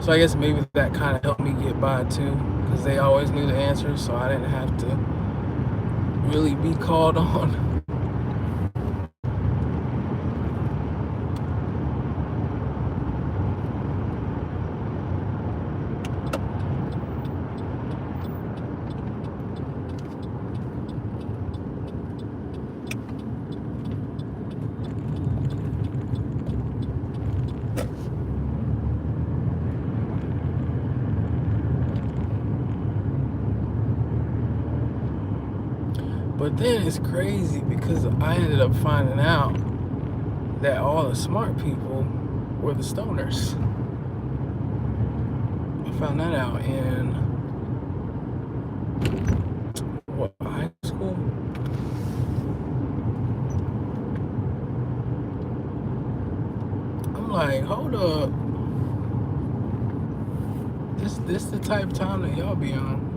So I guess maybe that kind of helped me get by too, because they always knew the answers, so I didn't have to really be called on. But then it's crazy because I ended up finding out that all the smart people were the stoners. I found that out in high school? I'm like, hold up. This the type of time that y'all be on.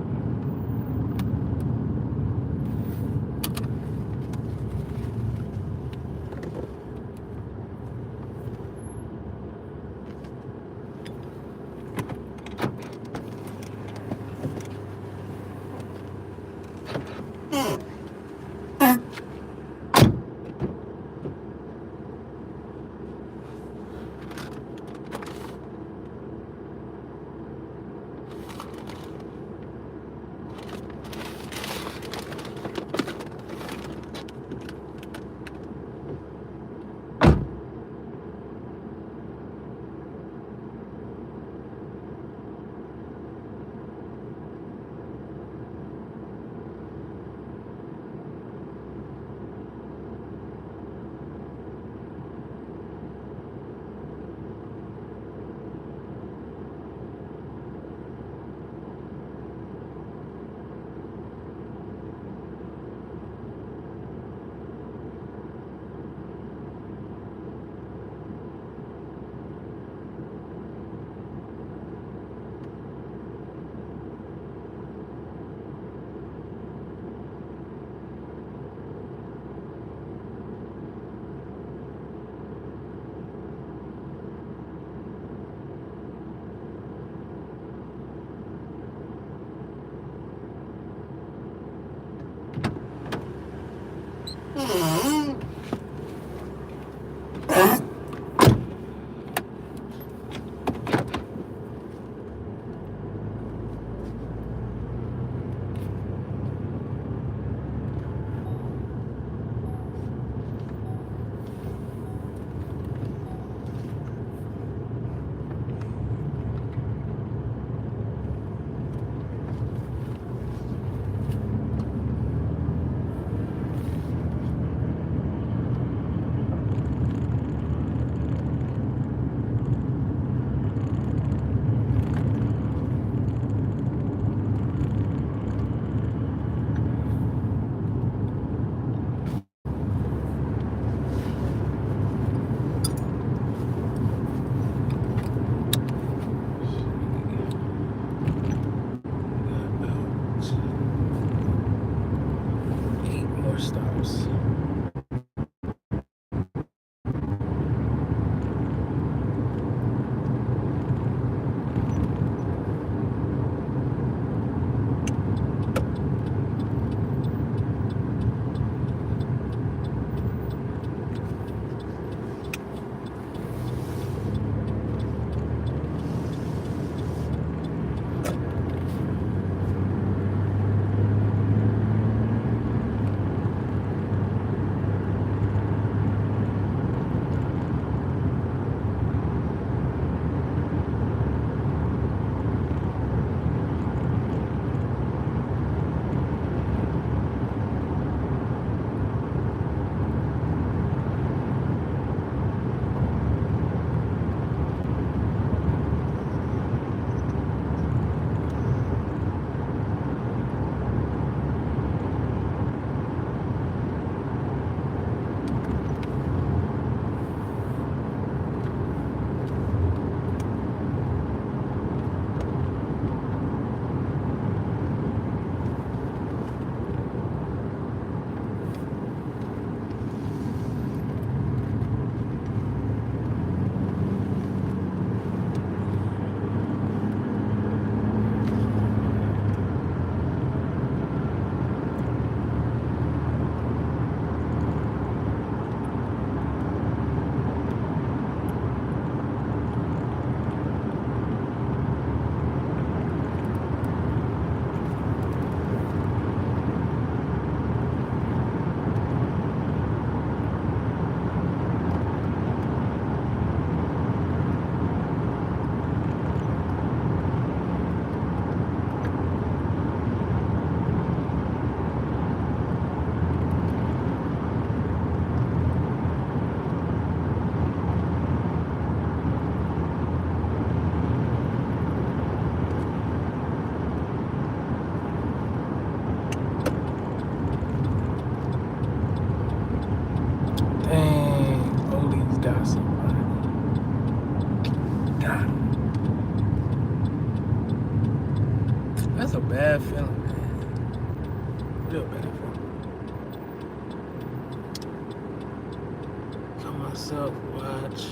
What's up? Watch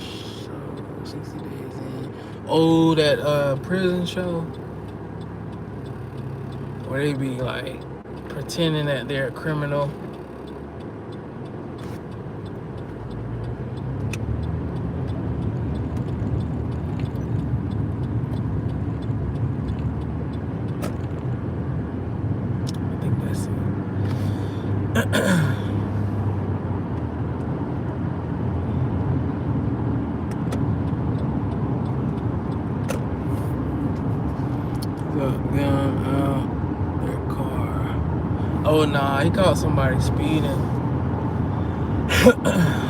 60 Days In. Oh, that prison show where they be like pretending that they're a criminal. I think that's it. Got gun out their car. Oh nah, he caught somebody speeding.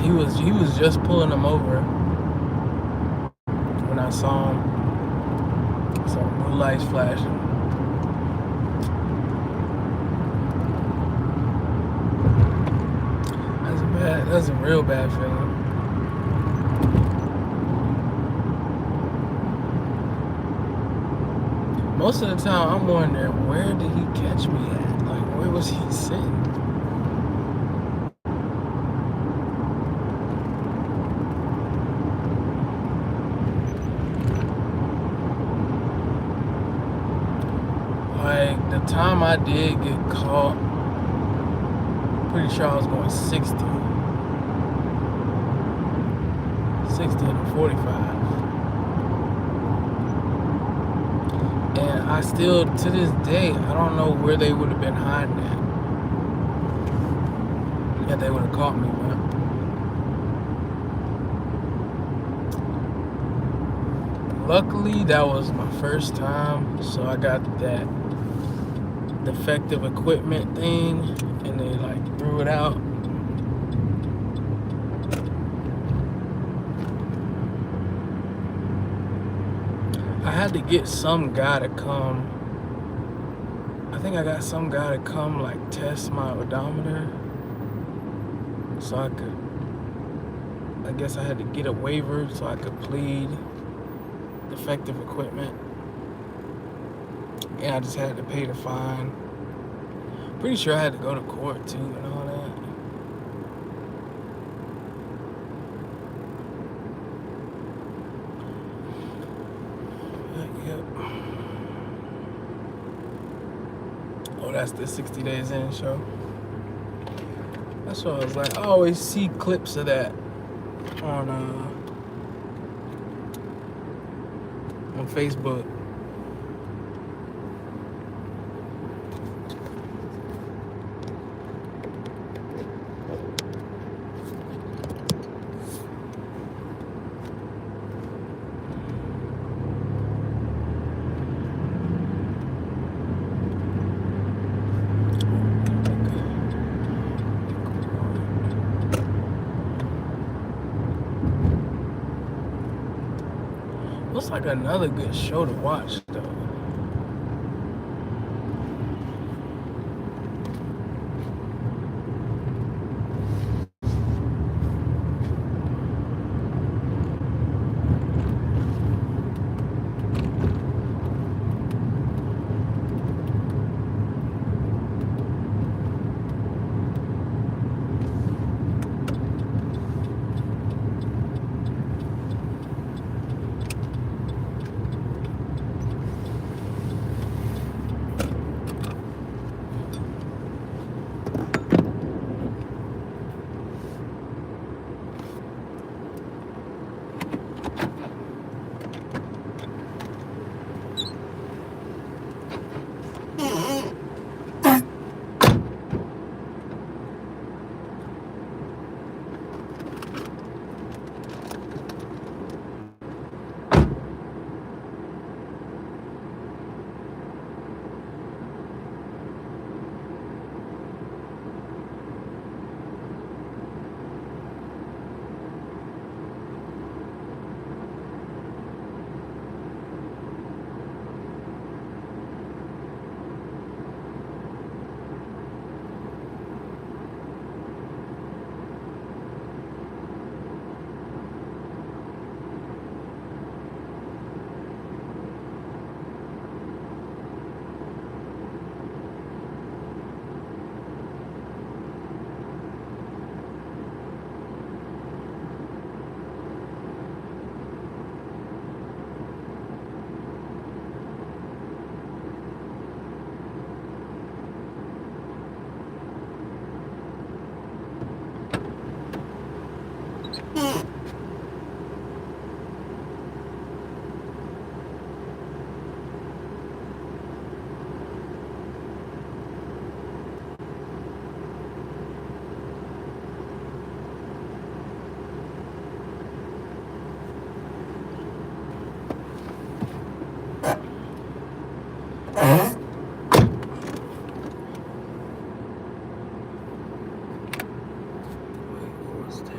he was just pulling them over when I saw him. So blue lights flashing. That's a real bad feeling. Most of the time, I'm wondering, where did he catch me at? Like, where was he sitting? Like, the time I did get caught, pretty sure I was going 60. 60 and a 45. And I still, to this day, I don't know where they would have been hiding at. Yeah, they would have caught me, man. Luckily, that was my first time, so I got that defective equipment thing, and they like threw it out. I had to get some guy to come. I think I got some guy to come like test my odometer, so I guess I had to get a waiver so I could plead defective equipment, and I just had to pay the fine. Pretty sure I had to go to court too and all that. Yep. Oh, that's the 60 Days In show. That's what I was like. I always see clips of that on Facebook. Looks like another good show to watch, though. Wait, what was that?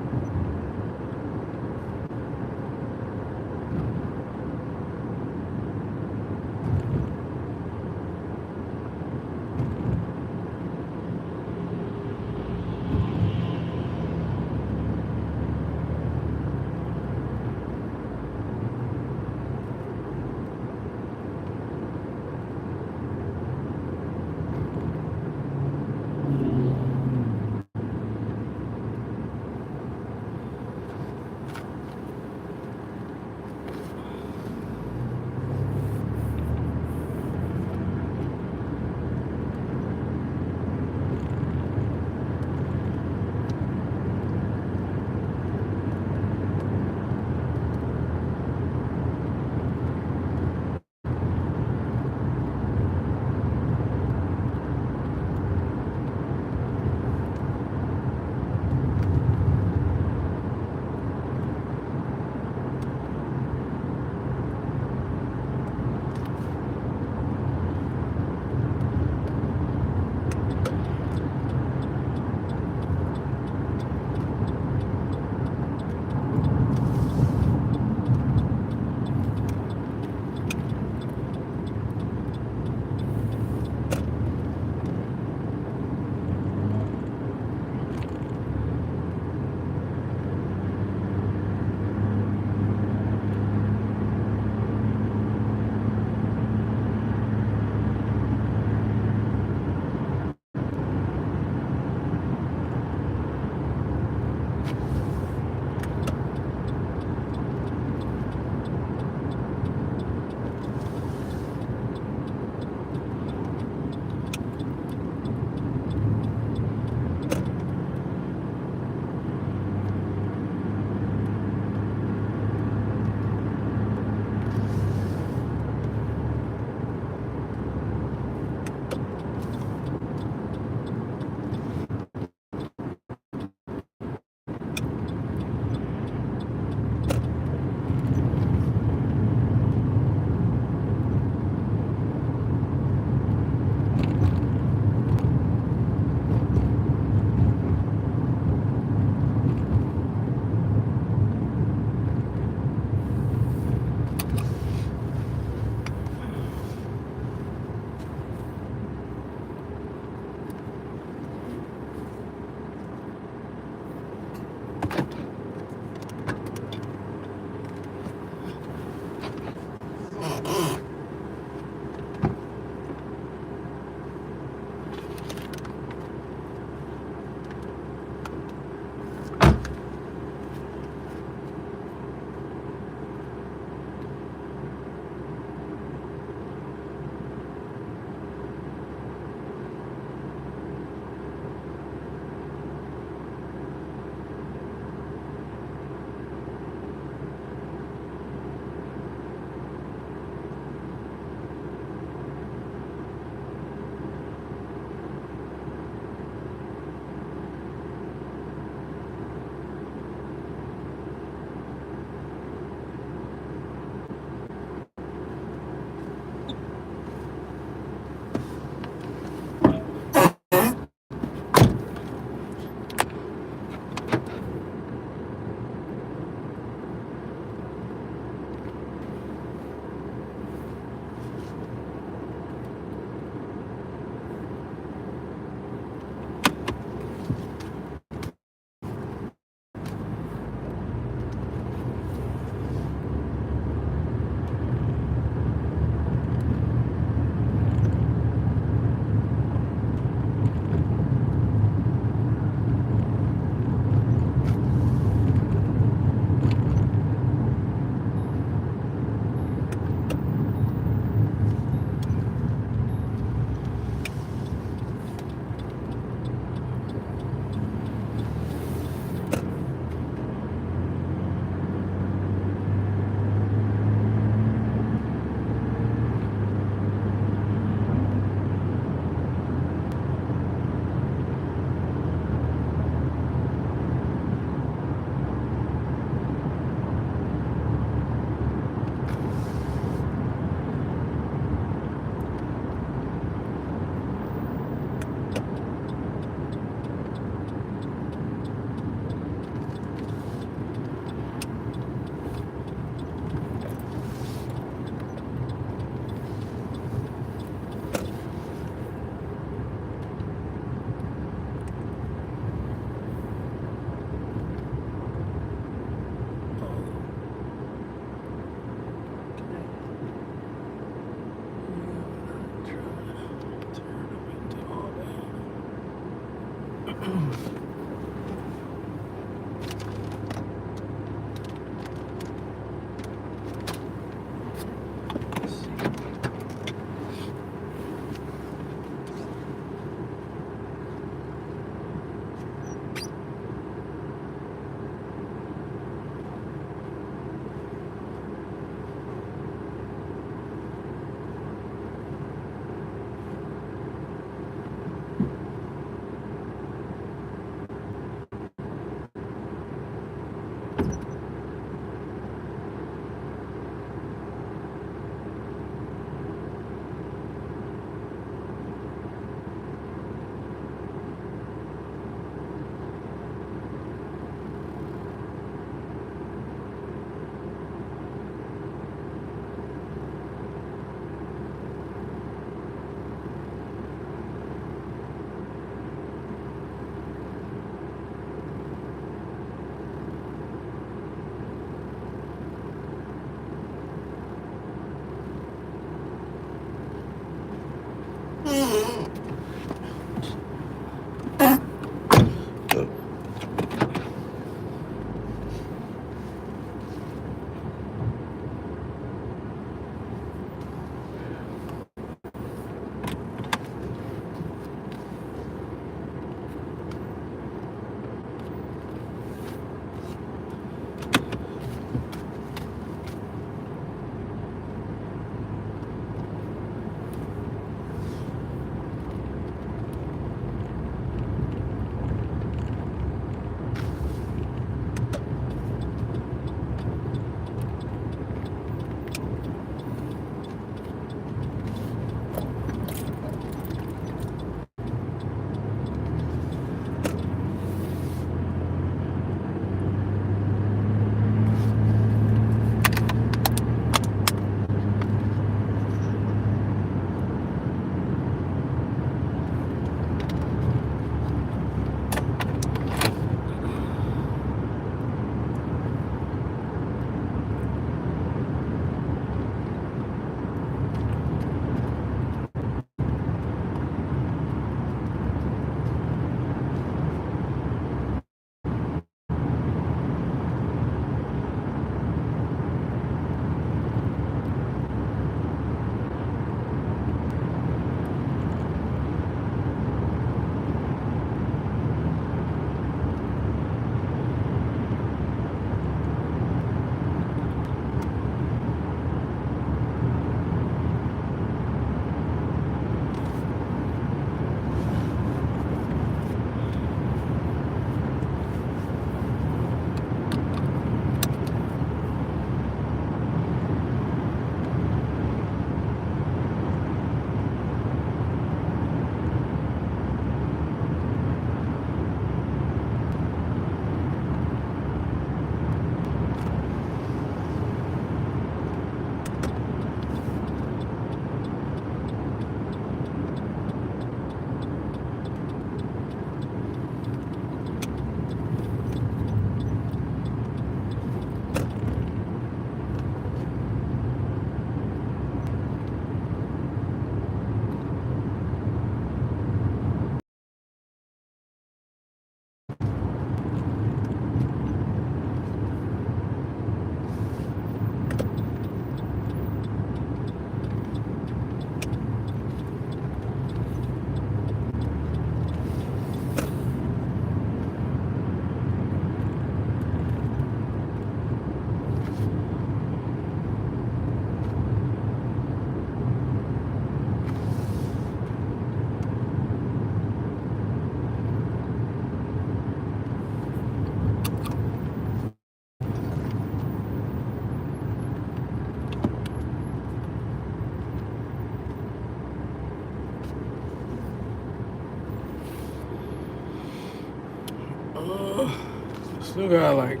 Still got like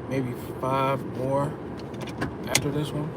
maybe 5 more after this one.